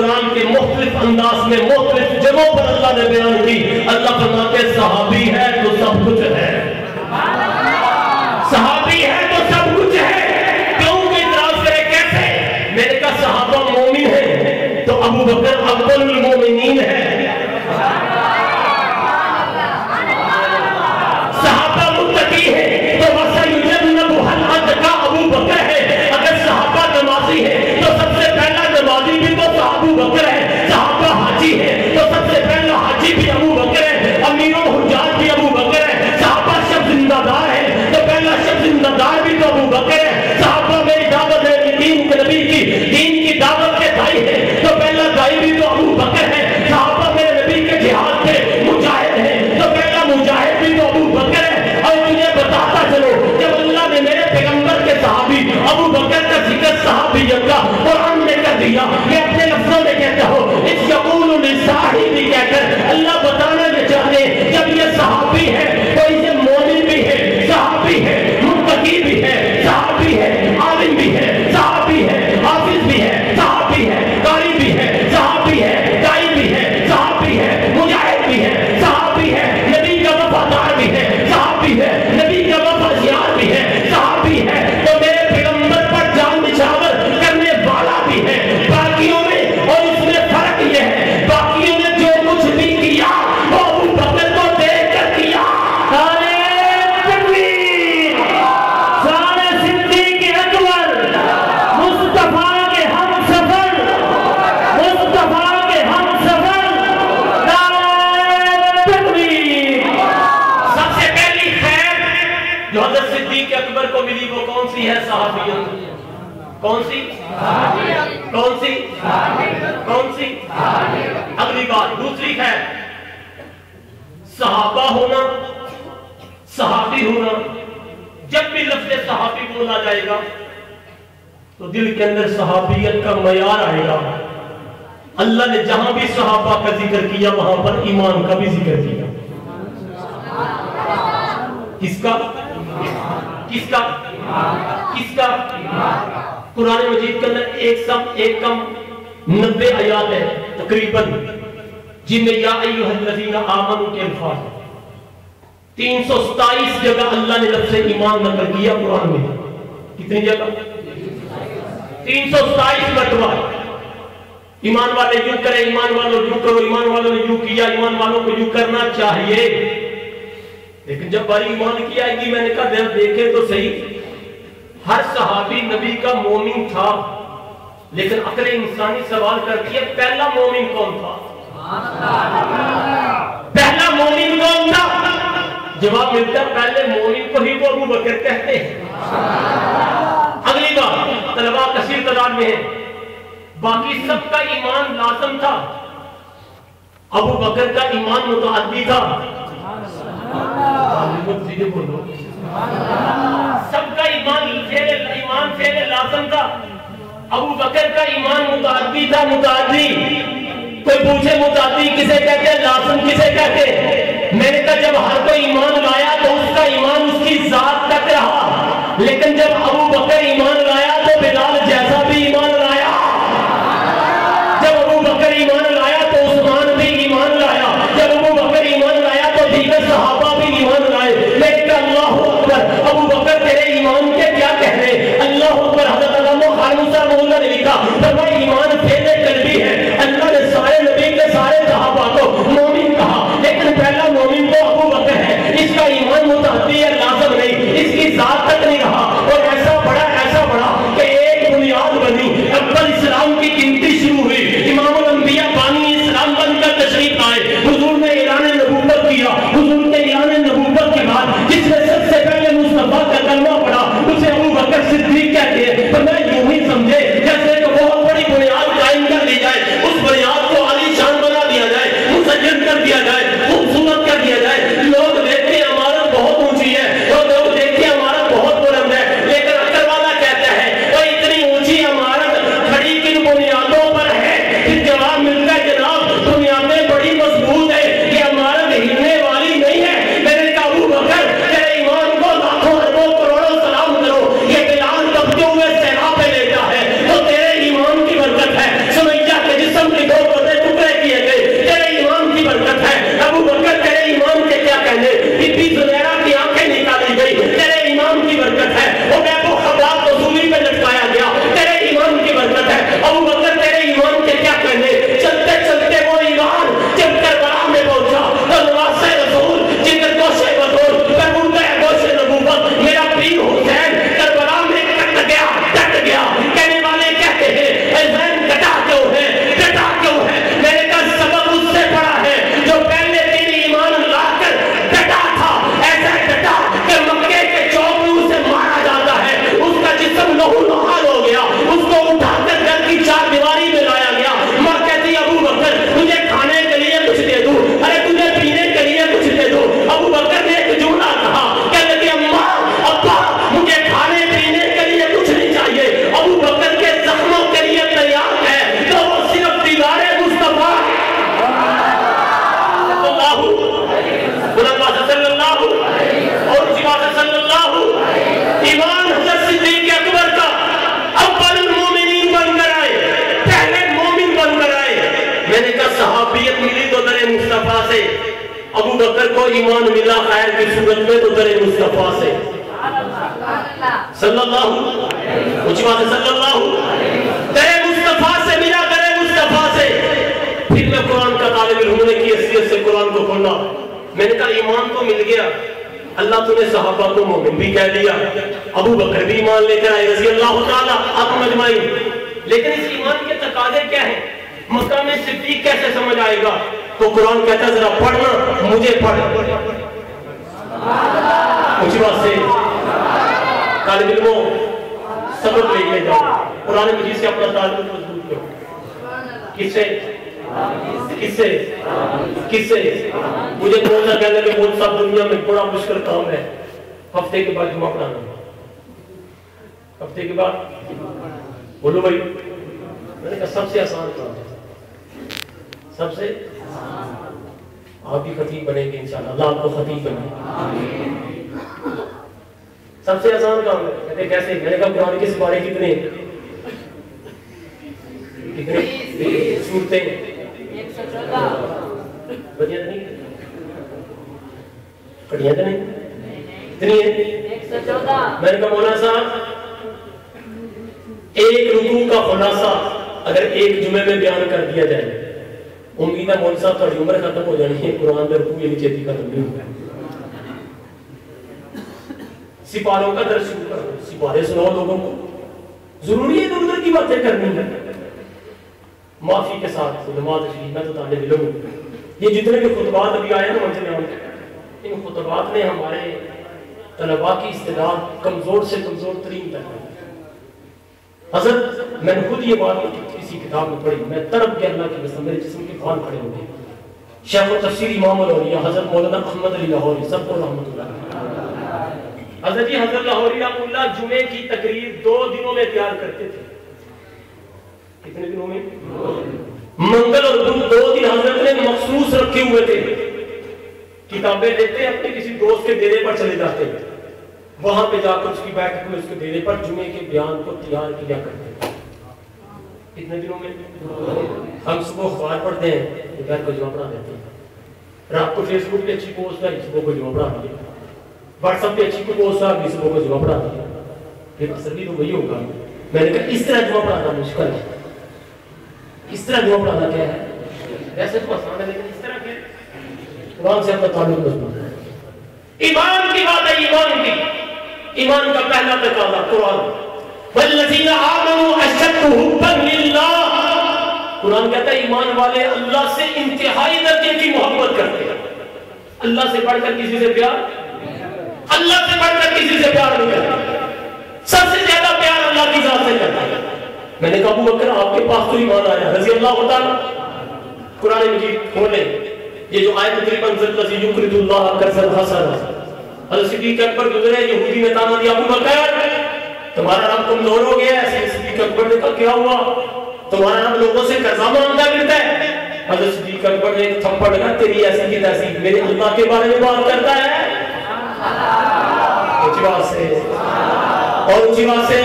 Speaker 4: قرآن کے مختلف انداز میں مختلف جگہوں پر اللہ نے بیان کی. اللہ فرماتے صحابی ہے تو سب کچھ ہے, صحابی ہے تو سب کچھ ہے. کیوں کوئی اعتراض کرے کیسے؟ میں نے کہا صحابہ مومن ہیں تو ابو بکر افضل المومنین ہے, صحابہ متقی ہے تو وَسَيُجَنَّبُهَا الْأَتْقَى ابو بکر ہے. اگر صحابہ نمازی ہے تو سب سے پہلا نمازی بھی تو ابو بکر ہے, صحابہ حاجی ہے تو سب سے پہلا حاجی بھی ابو بکر ہے, امیر الحجاج بھی ابو بکر ہے, صحابہ شب زندہ دار ہے تو پہلا شب زندہ دار بھی تو ابو بکر ہے, صحابہ میری دعوت ہے دین کے نبی کی دین کی دعوت کے دائی ہے تو پہلا دائی بھی تو ابو بکر ہے, صحابہ میرے نبی کے جہاد کے مجاہد ہیں تو پہلا مجاہد بھی تو ابو بکر ہے. اور تجھے بتاتا چلو جب اللہ نے میرے پیغمبر کے صحابی ابو بکر کا ذکر صحابیت کا قرآن نے کر دیا, میں اپنے لفظوں میں کہتا ہوں اس یقول لصاحبی کہہ کر اللہ بتانا یہ چاہتے ہیں جب یہ صحابی ہے تو اسے مومن بھی ہے, صحابی ہے, متقی بھی ہے, صحابی ہے, عالم بھی ہے, صحابی ہے, حافظ بھی ہے, صحابی ہے, قاری بھی ہے, صحابی ہے, دائی بھی ہے, صحابی ہے, مجاہد بھی ہے, صحابی ہے, نبی کا وفادار بھی ہے, صحابی ہے, نبی کا وفادار بھی ہے, صحابی ہے تو میرے پیغمبر پر جان نچھاور کرنے والا بھی ہے. باقیوں میں اور اس میں فرق یہ ہے باقیوں نے جو کچھ بھی کیا وہ ابو بکر کو دیکھ کر کیا. جو حضرت صدیق اکبر کو ملی وہ کون سی ہے صحابیت؟ کون سی؟ کون سی؟ کون سی؟ اگلی بات دوسری ہے صحابہ ہونا, صحابی ہونا. جب بھی لفظ صحابی بولا جائے گا تو دل کے اندر صحابیت کا معیار آئے گا. اللہ نے جہاں بھی صحابہ کا ذکر کیا وہاں پر ایمان کا بھی ذکر کیا. کس کا؟ کس کا؟ کس کا؟ قرآن مجید کے اندر ایک کم 90 آیات ہے تقریباً جن میں یا ایھا الذین آمنوا کے الفاظ 327 جگہ اللہ نے لفظ ایمان نقل کیا قرآن میں. کتنی جگہ؟ 327 مرتبہ. ایمان والے یوں کریں, ایمان والوں یوں کرو, ایمان والوں نے یوں کیا, ایمان والوں کو یوں کرنا چاہیے. لیکن جب باری ایمان کی آئے گی میں نے کہا دیکھیں تو صحیح, ہر صحابی نبی کا مومن تھا لیکن عقل انسانی سوال کرتی ہے پہلا مومن کون تھا؟ پہلا مومن کون تھا؟ جواب ملتا ہے پہلے مومن کو ہی وہ ابو بکر کہتے ہیں. اگلی بات طلباء کثیر تعداد میں ہے, باقی سب کا ایمان لازم تھا, ابو بکر کا ایمان متعدی تھا. سب کا ایمان فعل لازم تھا, ابو بکر کا ایمان متعدی تھا. متعدی کوئی پوچھے متعدی کسے کہتے ہیں, لازم کسے کہتے ہیں؟ میں نے کہا جب ہر کوئی ایمان لایا تو اس کا ایمان اس کی ذات تک رہا, لیکن جب ابو بکر ایمان لایا تو بلال جیسا بھی ایمان لایا. جب ابو بکر ایمان لایا تو عثمان بھی ایمان لایا, جب ابو بکر ایمان لایا تو دیگر صحابہ بھی ایمان لائے. لیکن اللہ اکبر, ابو بکر تیرے ایمان کے کیا کہہ رہے؟ اللہ اکبر. حضرت علامہ خانوی صاحب اللہ نے لکھا فرمایا ایمان فعل قلبی ہے. اللہ نے سارے نبی کے سارے صحابہ کو مومن کہا لیکن پہلا مومن تو ابو بکر ہے. اس کا ایمان متعدی ہے, لازم نہیں, اس کی ذات تک نہیں رہا. اور ایسا بڑا کہ ایک بنیاد بنی, اکبر اسلام کی گنتی شروع ہوئی, امام الانبیاء بانی اسلام بن کر تشریف لائے, حضور نے اعلان نبوت کیا. حضور کے اعلان نبوت کے بعد جس نے سب سے پہلے مصطفیٰ کا کلمہ پڑھا اسے ابو بکر صدیق کہتے ہیں. فرمایا یوں ہی سمجھے جیسے کہ بہت ابو بکر کو ایمان ملا خیر کی صورت میں تو در مصطفیٰ سے صلی اللہ اونچی بات ہے صلی اللہ در مصطفیٰ سے ملا، در مصطفیٰ سے. پھر میں قرآن کا طالب علم ہونے کی حیثیت سے قرآن کو پڑھنا، میں نے کہا ایمان تو مل گیا، اللہ تو نے صحابہ کو مومن بھی کہہ دیا، ابو بکر بھی ایمان لے کر آئے رضی اللہ تعالیٰ عنہم اجمعین، لیکن اس ایمان کے تقاضے کیا ہیں؟ مقام صدیق کیسے سمجھ آئے گا؟ تو قرآن کہتا ہے ذرا پڑھنا، مجھے پڑھ. اونچی بات سے طالب علموں سبق لے کے جاؤ، قرآن مجید سے اپنا تعلق مضبوط کرو. کس سے؟ کس سے؟ کس سے؟ مجھے کون سا کہنے کہ بہت سب دنیا میں بڑا مشکل کام ہے ہفتے کے بعد جمعہ پڑھانا. ہفتے کے بعد بولو بھائی، میں نے کہا سب سے آسان کام ہے، سب سے آپ بھی خطیب بنیں گے انشاءاللہ، اللہ آپ کو خطیب بنائے. سب سے آسان کام ہے. کہتے کیسے؟ میں نے کہا قرآن کے سپارے کتنے صورتیں بڑھیا تو نہیں کٹیاں تو نہیں اتنی ہیں. میں نے کہا مولانا صاحب ایک رکوع کا خلاصہ اگر ایک جمعے میں بیان کر دیا جائے، امید ہے مولانا صاحب تھوڑی عمر ختم ہو جانی ہے، قرآن میں رکوع یہ چھتی ختم نہیں ہوا. سپاروں کا درس شروع کرو، سپارے سناؤ لوگوں کو، ضروری ہے ادھر ادھر کی باتیں کرنی ہے. معافی کے ساتھ علماء تشریف، میں تو طالب علم ہوں، یہ جتنے بھی خطبات ابھی آئے نا منزل عام، ان خطبات نے ہمارے طلباء کی استعداد کمزور سے کمزور ترین تک ہے. حضرت میں نے خود یہ بات کسی کتاب میں پڑھی، میں تڑپ کے اللہ کی قسم میرے جسم کے پھال کھڑے ہو گئے. شیخ التفسیر امام الاولیاء حضرت مولانا احمد علی لاہوری سب کو رحمت اللہ. حضرت جی حضرت لاہوری رحمۃ اللہ جمعے کی تقریر 2 دنوں میں تیار کرتے تھے. کتنے دنوں میں؟ منگل اور بدھ 2 دن حضرت نے مخصوص رکھے ہوئے تھے. کتابیں لیتے اپنے کسی دوست کے ڈیرے پر چلے جاتے، وہاں پہ جا کر اس کی بیٹھ میں اس کے ڈیرے پر جمعے کے بیان کو تیار کیا کرتے. کتنے دنوں میں؟ ہم صبح اخبار پڑھتے ہیں، گھر کو جمعہ پڑھا دیتے ہیں. رات کو فیس بک پہ اچھی پوسٹ آئی، صبح کو جمعہ پڑھا دیا. واٹس ایپ پہ اچھی پوسٹ آئی، صبح کو جمعہ پڑھا دیا. پھر اصل بھی تو وہی ہوگا. میں نے کہا اس طرح جمعہ پڑھانا مشکل ہے. اس طرح جمعہ پڑھانا کیا ہے؟ ویسے تو آسان ہے لیکن اس طرح کیا ہے؟ قرآن سے اپنا تعلق مضبوط ہے. ایمان کی بات ہے، ایمان کی، ایمان کا پہلا تقاضا قرآن. والذین آمنوا اشد حبا للہ. قرآن کہتا ہے ایمان والے اللہ سے انتہائی درجے کی محبت کرتے ہیں. اللہ سے بڑھ کر کسی سے پیار، اللہ سے بڑھ کر کسی سے پیار نہیں کرتے. سب سے زیادہ پیار اللہ کی ذات سے کرتا ہے. میں نے کہا ابو بکر آپ کے پاس تو ایمان آیا رضی اللہ تعالیٰ. قرآن مجید کھولیں، یہ جو آیت تقریباً ذی یقرض اللہ قرضا حسنا، حضرت صدیق اکبر گزرے، یہودی نے تانا دیا ابو بکر تمہارا رب کمزور ہو گیا ہے. صدیق اکبر نے کہا کیا ہوا؟ تمہارا رب لوگوں سے قرضہ مانگتا پھرتا ہے. حضرت صدیق اکبر نے تھپڑ لگا، تیری ایسی کی تیسی، میرے اللہ کے بارے میں بات کرتا ہے. اونچی بات سے اور اونچی بات سے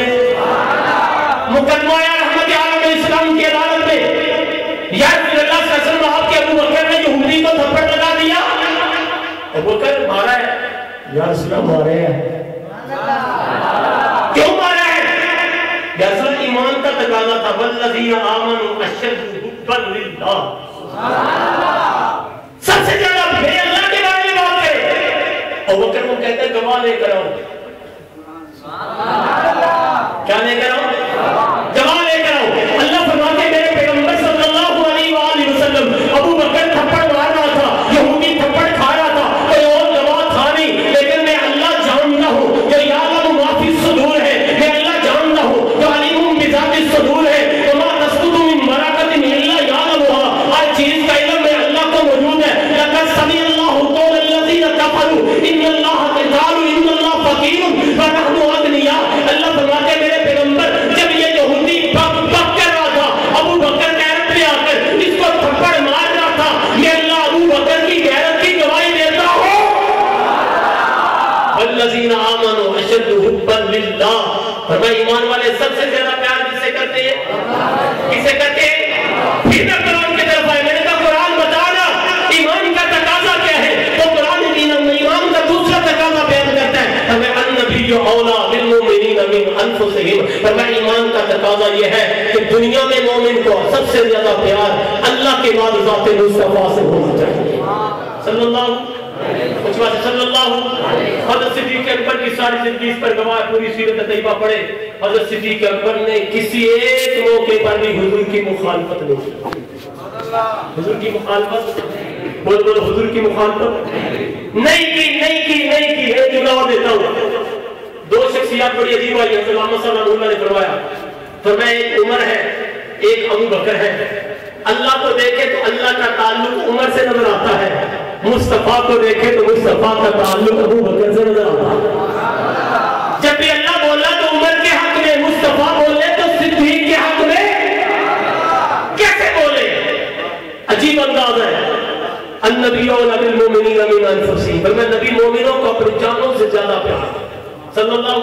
Speaker 4: مقدمہ رحمت عالم اسلام کی عدالت میں یا رسول اللہ صلی اللہ علیہ وسلم آپ کے ابو بکر نے یہودی کو تھپڑ لگا دیا. ابو بکر مارا ہے یا رسول اللہ مارے ہیں. کیوں مارا ہے؟ یا رسول اللہ ایمان کا تقاضا تھا. والذین آمنوا اشد حبا للہ. سب سے زیادہ میرے اللہ کے بارے میں بات کرے. ابو بکر کو کہتے ہیں گواہ لے کر آؤ. کیا لے کر آؤ؟ گواہ لے کر آؤ. اللہ فرماتے ہیں میرے پیغمبر صلی اللہ علیہ وآلہ وسلم ابو بکر تھپڑ مار رہا تھا، یہودی تھپڑ کھا رہا تھا، کوئی اور گواہ تھا نہیں، لیکن میں اللہ جانتا ہوں جو یعلم ما فی الصدور ہے. میں اللہ جانتا ہوں جو علیم بذات الصدور ہے. وما تسقط من ورقۃ الا یعلمها. ہر چیز کا علم میں اللہ کو موجود ہے. لقد سمع اللہ قول الذین کفروا ان اللہ قالوا ان اللہ فقیر ونحن اغنیاء. اللہ فرماتے ہیں میرے پیغمبر جب یہ یہودی بک کر رہا تھا، ابو بکر غیرت پہ آ کر اس کو تھپڑ مار رہا تھا، میں اللہ ابو بکر کی غیرت کی گواہی دیتا ہوں. والذین آمنوا اشد حبا للہ. فرمایا ایمان والے سب سے زیادہ پیار کس سے کرتے ہیں؟ کس سے کرتے ہیں؟ پھر میں قرآن کی طرف آئے. میں نے کہا قرآن بتانا ایمان کا تقاضا کیا ہے. انفسہم، فرمایا ایمان کا تقاضا یہ ہے کہ دنیا میں مومن کو سب سے زیادہ پیار اللہ کے بعد ذات مصطفیٰ سے ہونا چاہیے صلی اللہ صلی اللہ. حضرت صدیق اکبر کی ساری زندگی اس پر گواہ، پوری سیرت طیبہ پڑھے. حضرت صدیق اکبر نے کسی ایک موقع پر بھی حضور کی مخالفت نہیں کی. حضور کی مخالفت، بول بول حضور کی مخالفت نہیں کی. ایک جملہ دیتا ہوں. دو شخصیات بڑی عجیب آئی. حضرت محمد صلی اللہ علیہ وسلم نے فرمایا ایک عمر ہے ایک ابو بکر ہے. اللہ کو دیکھے تو اللہ کا تعلق عمر سے نظر آتا ہے، مصطفیٰ کو دیکھے تو مصطفیٰ کا تعلق ابو بکر سے نظر آتا ہے. جب بھی اللہ بولا تو عمر کے حق میں، مصطفیٰ بولے تو صدیق کے حق میں کیسے بولے؟ عجیب انداز ہے. النبی اولی بالمؤمنین من انفسہم، فرمایا نبی مومنوں کو اپنی جانوں سے زیادہ پیار صلی اللہ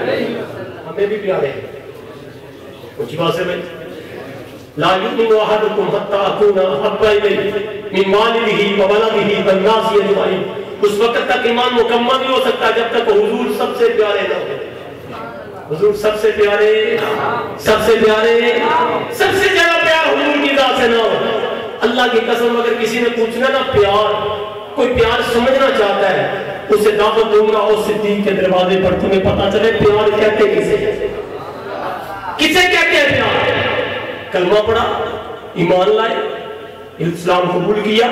Speaker 4: علیہ وسلم. ہمیں بھی پیارے ہیں. کچھ بات میں لا یؤمن احدکم حتی اکون احب الیہ من والدہ وولدہ والناس اجمعین. اس وقت تک ایمان مکمل نہیں ہو سکتا جب تک حضور سب سے پیارے نہ ہو. حضور سب سے پیارے، سب سے پیارے، سب سے زیادہ پیار حضور کی ذات سے نہ ہو. اللہ کی قسم اگر کسی نے پوچھنا نا پیار، کوئی پیار سمجھنا چاہتا ہے، اسے دعوت دوں گا اور صدیق کے دروازے پر تمہیں پتا چلے پیار کہتے کسے کہتے ہیں پیار. کلمہ پڑھا، ایمان لائے، اسلام قبول کیا.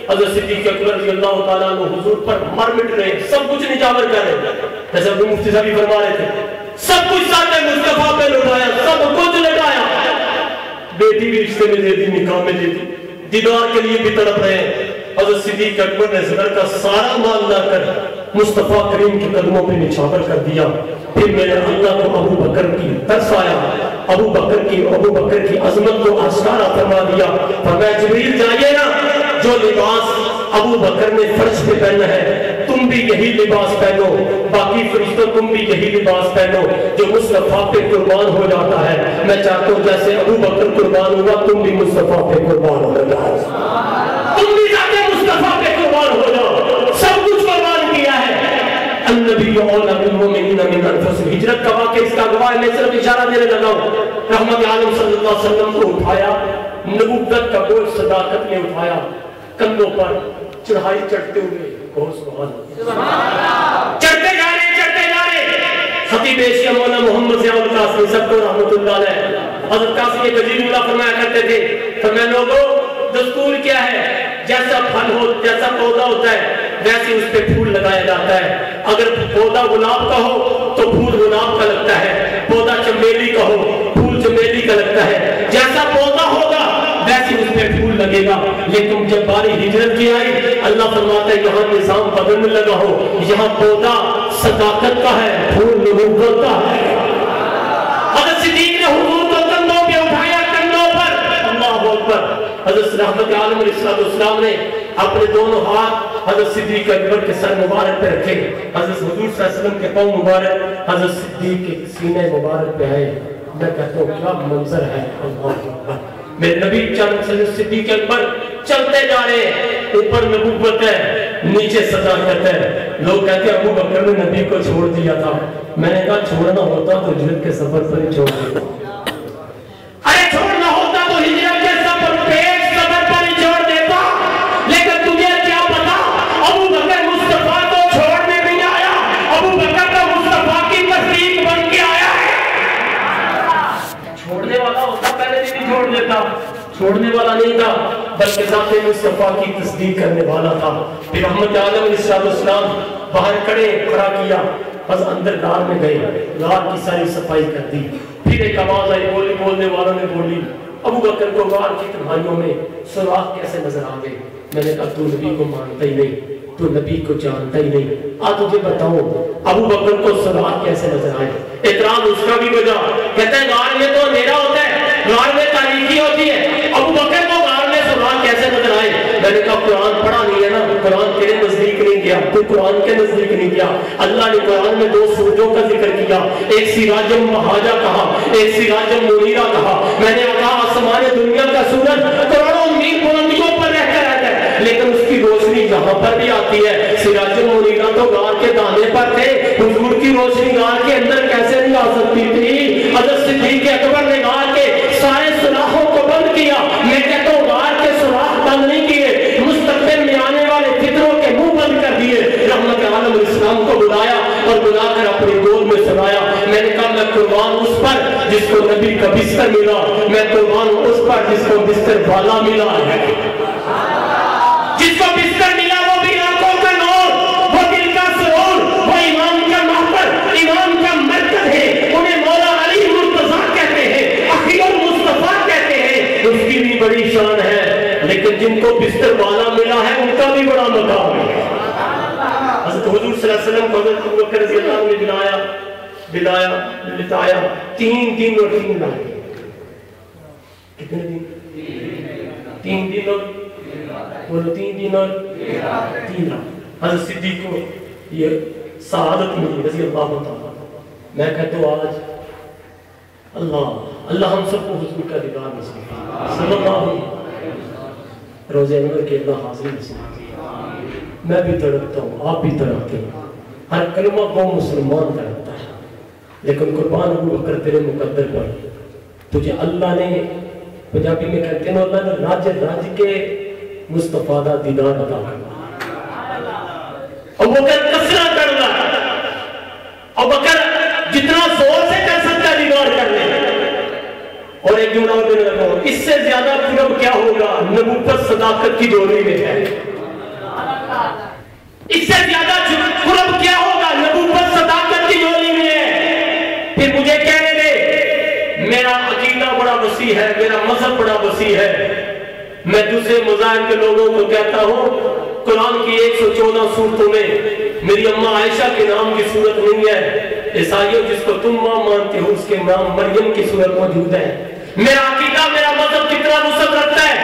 Speaker 4: حضرت صدیق اکبر رضی اللہ تعالیٰ عنہ حضور پر مر مٹ رہے، سب کچھ نجاور کر رہے. جیسے ابو مفتی صاحب بھی فرما رہے تھے، سب کچھ ساتھ مصطفیٰ پہ لٹایا، سب کچھ لٹایا. بیٹی بھی رشتے میں دے دی، نکاح میں دے دی، دیدار کے لیے بھی تڑپ رہے ہیں. حضرت صدیق اکبر نے زر کا سارا مال لا کر مصطفیٰ کریم کے قدموں پہ نچھاور کر دیا. پھر میرے اللہ کو ابو بکر کی ترس آیا، ابو بکر کی عظمت کو آشکارا فرما دیا. فرمایا جبریل جائیے نا، جو لباس ابو بکر نے فرش پہ پہنا ہے تم بھی یہی لباس پہنو، باقی فرشتوں تم بھی یہی لباس پہنو. جو مصطفیٰ پہ قربان ہو جاتا ہے، میں چاہتا ہوں جیسے ابو بکر قربان ہوا تم بھی مصطفیٰ پہ قربان ہو جاؤ. تم بھی جاتے مصطفیٰ پہ قربان ہو جاؤ. سب کچھ قربان کیا ہے. النبی اولی بالمؤمنین من انفسہم. ہجرت کا واقعہ اس کا گواہ ہے. میں صرف اشارہ دینے لگا ہوں. رحمت عالم صلی اللہ علیہ وسلم کو اٹھایا، نبوت کا بوجھ صداقت نے اٹھایا، کندھوں پر چڑھائی چڑھتے ہوئے سبحان اللہ چڑھتے جا رہے. خطیب ایشیا مولانا محمد ضیاء القاسمی سب کو رحمت اللہ علیہ حضرت قاسمی ایک عجیب جملہ فرمایا کرتے تھے. فرمایا لوگوں دستور کیا ہے، جیسا پھل ہو، جیسا پودا ہوتا ہے ویسے اس پہ پھول لگایا جاتا ہے. اگر پودا گلاب کا ہو تو پھول گلاب کا لگتا ہے، پودا چمیلی کا ہو پھول چمیلی کا لگتا ہے. جیسا پودا ہوگا ویسے اس پہ پھول لگے گا. لیکن جب باری ہجرت کی آئی، اللہ فرماتا ہے یہاں نظام بدلنے لگا ہو، یہاں پودا صداقت کا ہے، پھول نبوت کا ہے. حضرت صدیق نے حضور کو کندھوں پہ اٹھایا، کندھوں پر. اللہ اکبر. حضرت رحمت عالم علیہ السلام نے اپنے دونوں ہاتھ حضرت صدیق اکبر کے سر مبارک پہ رکھے. حضرت حضور صلی اللہ علیہ وسلم کے پاؤں مبارک حضرت صدیق کے سینے مبارک پہ آئے. میں کہتا ہوں کیا منظر ہے. اللہ اکبر. میرے نبی حضرت صدیق اکبر چلتے جا رہے ہیں. اوپر نبوت ہے، نیچے صداقت ہے. لوگ کہتے ہیں ابو بکر نے نبی کو چھوڑ دیا تھا. میں نے کہا چھوڑنا ہوتا تو ہجرت کے سفر پر ہی چھوڑ دیتا. ارے چھوڑنا ہوتا تو ہجرت کے سفر پہ سفر پر ہی چھوڑ دیتا. لیکن تجھے کیا پتا ابو بکر مصطفیٰ کو چھوڑنے نہیں آیا، ابو بکر تو مصطفیٰ کی تصدیق بن کے آیا ہے. چھوڑنے والا ہوتا پہلے بھی چھوڑ دیتا. چھوڑنے والا نہیں تھا بلکہ ذات مصطفیٰ کی تصدیق کرنے والا تھا. پھر رحمت عالم علیہ السلام باہر کھڑا کیا. بس اندر غار میں گئے، غار کی ساری صفائی کر دی. پھر ایک آواز آئی، بولنے والوں نے بولی ابو بکر کو غار کی تنہائیوں میں سوراخ کیسے نظر آ گئے. میں نے کہا تو نبی کو مانتا ہی نہیں، تو نبی کو جانتا ہی نہیں. تجھے بتاؤ ابو بکر کو سوراخ کیسے نظر آئے. اعتراض اس کا بھی وجہ، کہتا ہے غار میں تو اندھیرا ہوتا ہے، غار میں تاریکی ہوتی ہے، ابو بکر کو غار میں سوراخ کیسے نظر آئے. میں نے کہا قرآن پڑھا نہیں ہے نا، قرآن تیرے نزدیک نہیں گیا، تو قرآن کے نزدیک نہیں گیا. اللہ نے قرآن میں 2 سورجوں کا ذکر کیا، ایک سراجم مہاجا کہا، ایک سراجم منیرا کہا. میں نے کہا آسمان دنیا کا سورج کروڑوں میل بلندیوں پر رہ کر رہتا ہے، لیکن اس کی روشنی یہاں یہاں پر بھی آتی ہے. سراج المنیرہ تو غار کے دانے پر تھے, حضور کی روشنی غار کے اندر کیسے نہیں آ سکتی تھی؟ حضرت صدیق اکبر نے غار کے سارے سوراخوں کو بند کیا. میں کہتا ہوں غار کے سوراخ بند نہیں کیے, مستقبل میں آنے والے فتنوں کے منہ بند کر دیے. رحمت عالم اسلام کو بلایا اور بلا کر اپنی گود میں سنایا. میں نے کہا میں قربان اس پر جس کو نبی کا بستر ملا, میں قربان اس پر جس کو بستر والا ملا ہے. جس کو بستر ملا وہ بھی آنکھوں کا نور, وہ دل کا سرور, وہ ایمان کا محبت, ایمان کا مرکز ہے. انہیں مولا علی مرتضیٰ کہتے ہیں, اخیر المصطفیٰ کہتے ہیں. اس کی بھی بڑی شان ہے, لیکن جن کو بستر والا ملا ہے ان کا بھی بڑا مقام ہے. حضرت حضور صلی اللہ علیہ وسلم کو حضرت ابو بکر رضی اللہ عنہ نے بتایا 3 دن اور 3 رات. کتنے دن؟ 3 دن اور 3 دن اور 3 رات. حضرت صدیق کو یہ سعادت ملی رضی اللہ تعالیٰ. میں کہتا ہوں آج اللہ ہم سب کو حضور کا دیدار نصیب فرمائے صلی اللہ علیہ وسلم. روزے انور کے اللہ حاضر نصیب فرمائے. میں بھی تڑپتا ہوں, آپ بھی تڑپتے ہیں, ہر کلمہ قوم مسلمان تڑپتا ہے, لیکن قربان ابو بکر تیرے مقدر پر تجھے اللہ نے, پنجابی میں کہتے ہیں اللہ نے راج کے مصطفیٰ دا دیدار عطا کرنا. ابو بکر کسرہ کر رہا, ابو بکر جتنا زور سے کر سکتا دیدار کر لے. اور ایک جملہ اور دینے لگا, اس سے زیادہ قرب کیا ہوگا, نبوت صداقت کی جوڑی میں ہے. اس سے زیادہ قرب کیا ہوگا, نبوت صداقت کی جوڑی میں ہے. پھر مجھے کہنے دے, میرا عقیدہ بڑا وسیع ہے, میرا مذہب بڑا وسیع ہے. میں دوسرے مذاہب کے لوگوں کو کہتا ہوں قرآن کی 114 سورتوں میں میری اماں عائشہ کے نام کی سورت نہیں ہے. عیسائیوں جس کو تم ماں مانتے ہو اس کے نام مریم کی سورت موجود ہے. میرا عقیدہ, میرا مذہب کتنا نصرت رکھتا ہے.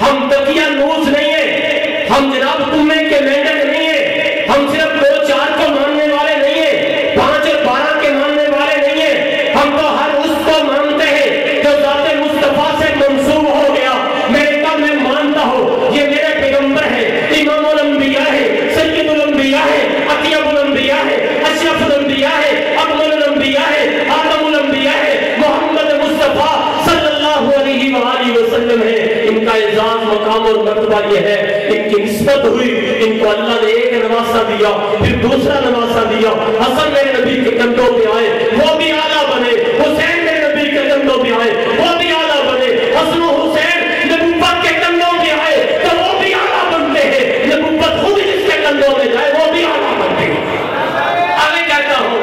Speaker 4: ہم تقیہ نوز نہیں ہے, ہم جناب تمہیں کے مینڈک نہیں ہے, ہم صرف 2-4 کو ماننے والے نہیں ہیں, 5 اور 12 کے ماننے والے نہیں ہیں. ہم تو ہر اس کو مانتے ہیں جو ذات مصطفیٰ سے منسوب ہو گیا. میرے کہا میں مانتا ہوں یہ میرے پیغمبر ہے, امام الانبیاء ہے, سید الانبیاء ہے, اطیب الانبیاء ہے, اشرف الانبیاء ہے, اکمل الانبیاء ہے, آدم الانبیاء ہے, محمد مصطفیٰ صلی اللہ علیہ وآلہ وسلم ہے. ان کا اعزاز مقام اور مرتبہ یہ ہے, ان کی نسبت ہوئی, ان کو اللہ نے ایک نواسا دیا, پھر دوسرا نواسا دیا. حسن میرے نبی کے کندھوں پہ آئے, وہ بھی اعلیٰ بنے. حسین میرے نبی کے کندھوں پہ آئے, وہ بھی اعلیٰ بنے. حسن و حسین نبوت کے کندھوں پہ آئے تو وہ بھی اعلیٰ بنتے ہیں. نبوت خود جس کے کندھوں میں جائے وہ بھی اعلیٰ بنتے ہیں. آگے کہتا ہوں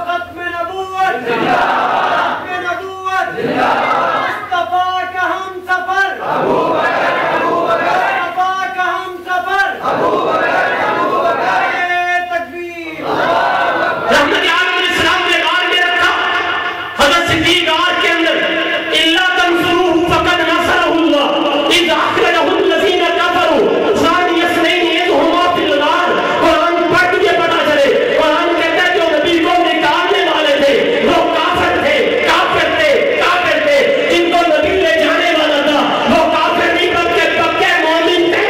Speaker 4: ختم نبوت مصطفیٰ کا ہم سفر, مصطفیٰ کا ہم سفر, تکبیر. رحمت عالم اسلام نے غار میں رکھا, حضرت صدیق غار کے اندر الا تنصروه فقد نصره اللہ اذ اخرجه الذین کفروا ثانی اثنین اذ هما فی الغار. قرآن پڑھ کے پتا چلے, قرآن کہتا ہے جو نبی کو نکالنے والے تھے وہ کافر تھے, کافر تھے, کافر تھے. جن کو نبی لے جانے والا تھا وہ کافر نہیں بلکہ پکے مومن تھے.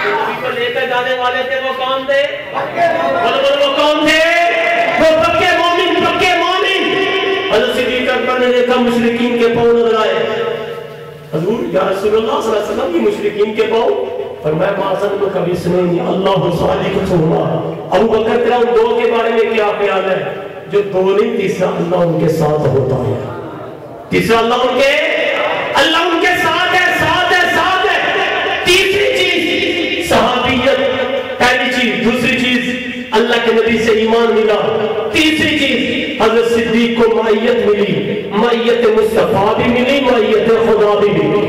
Speaker 4: نبی کو لے کر جانے والے تھے وہ کون تھے؟ وہ کون تھے؟ وہ پکے مومن, پکے مومن. حضرت صدیق اکبر نے دیکھا مشرکین کے پاؤں نظر آئے. حضور یا رسول اللہ صلی اللہ علیہ وسلم یہ مشرکین کے پاؤں, فرمایا معاذ کو کبھی سنے نہیں, اللہ صادقہما. ابو بکر تیرا ان 2 کے بارے میں کیا خیال ہے؟ جو 2 نہیں, تیسرا اللہ ان کے ساتھ ہوتا ہے. تیسرا اللہ ان کے ساتھ ہے, ساتھ ہے, ساتھ ہے. تیسری چیز صحابیت, پہلی چیز. دوسری چیز اللہ کے نبی سے ایمان ملا. تیسری چیز حضرت صدیق کو معیت ملی, معیت مصطفیٰ بھی ملی, معیت خدا بھی ملی.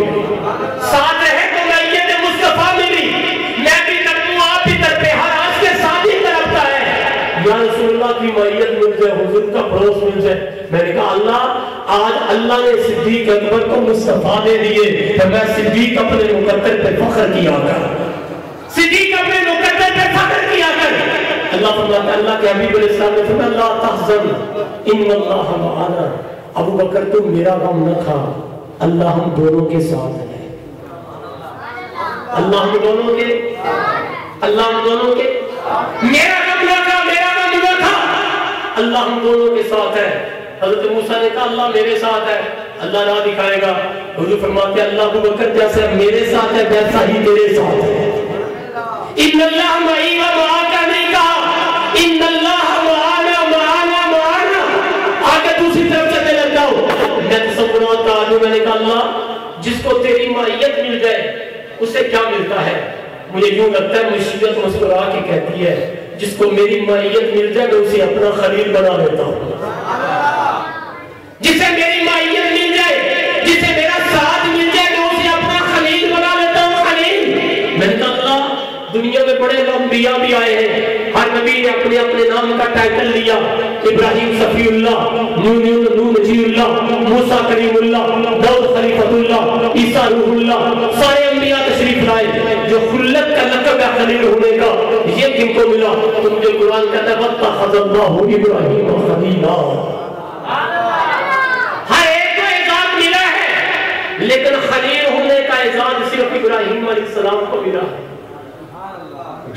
Speaker 4: ساتھ رہے تو معیت مصطفیٰ ملی. میں بھی تڑپوں, آپ بھی تڑپے, ہر آج کے ساتھ ہی تڑپتا ہے. یا رسول اللہ کی معیت مل جائے, حضور کا پڑوس مل جائے. میں نے کہا اللہ آج اللہ نے صدیق اکبر کو مصطفیٰ دے دیے تو میں صدیق اپنے مقدر پہ فخر کیا کر, صدیق اپنے مقدر پہ فخر کیا کر. اللہ فرماتا ہے, اللہ کے حبیب علیہ السلام نے فرمایا لا تحزن ان اللہ معنا. ابو بکر تم میرا غم نہ کھا, اللہ ہم دونوں کے ساتھ ہے. اللہ ہم دونوں کے، اللہ ہم دونوں کے، میرا غم نہ تھا، میرا غم نہ تھا، اللہ ہم دونوں کے ساتھ ہے۔ حضرت موسیٰ نے کہا اللہ میرے ساتھ ہے، اللہ راہ دکھائے گا۔ حضور فرماتے ہیں اللہ ابو بکر جیسے میرے ساتھ ہے ویسا ہی تیرے ساتھ ہے۔ ان اللہ معی و معاک نہیں کہا، ان اللہ معانا معانا معانا، آگے دوسری طرف چلنے لگ جاؤ۔ میں تصورات کا آدمی، میں نے کہا اللہ جس کو تیری معیت مل جائے اسے کیا ملتا ہے؟ مجھے یوں لگتا ہے مشیت مسکرا کے کہتی ہے جس کو میری معیت مل جائے میں اسے اپنا خلیل بنا لیتا ہوں۔ جسے میری معیت مل جائے، جسے میرا ساتھ مل جائے میں اسے اپنا خلیل بنا لیتا ہوں، خلیل۔ میں نے کہا اللہ دنیا میں بڑے انبیاء بھی آئے ہیں، ہر نبی نے اپنے اپنے نام کا ٹائٹل لیا، ابراہیم صفی اللہ، نوح نجی اللہ، موسیٰ کریم اللہ، داؤد خلیفۃ اللہ، عیسیٰ روح اللہ، سارے انبیاء تشریف لائے۔ جو خلت کا لقب ہے خلیل ہونے کا یہ کن کو ملا؟ تو مجھے قرآن کہتا ہے وَاتَّخَذَ اللَّهُ إِبْرَاهِيمَ خَلِيلًا۔ ہر ایک کو اعزاز ملا ہے لیکن خلیل ہونے کا اعزاز صرف ابراہیم علیہ السلام کو ملا ہے۔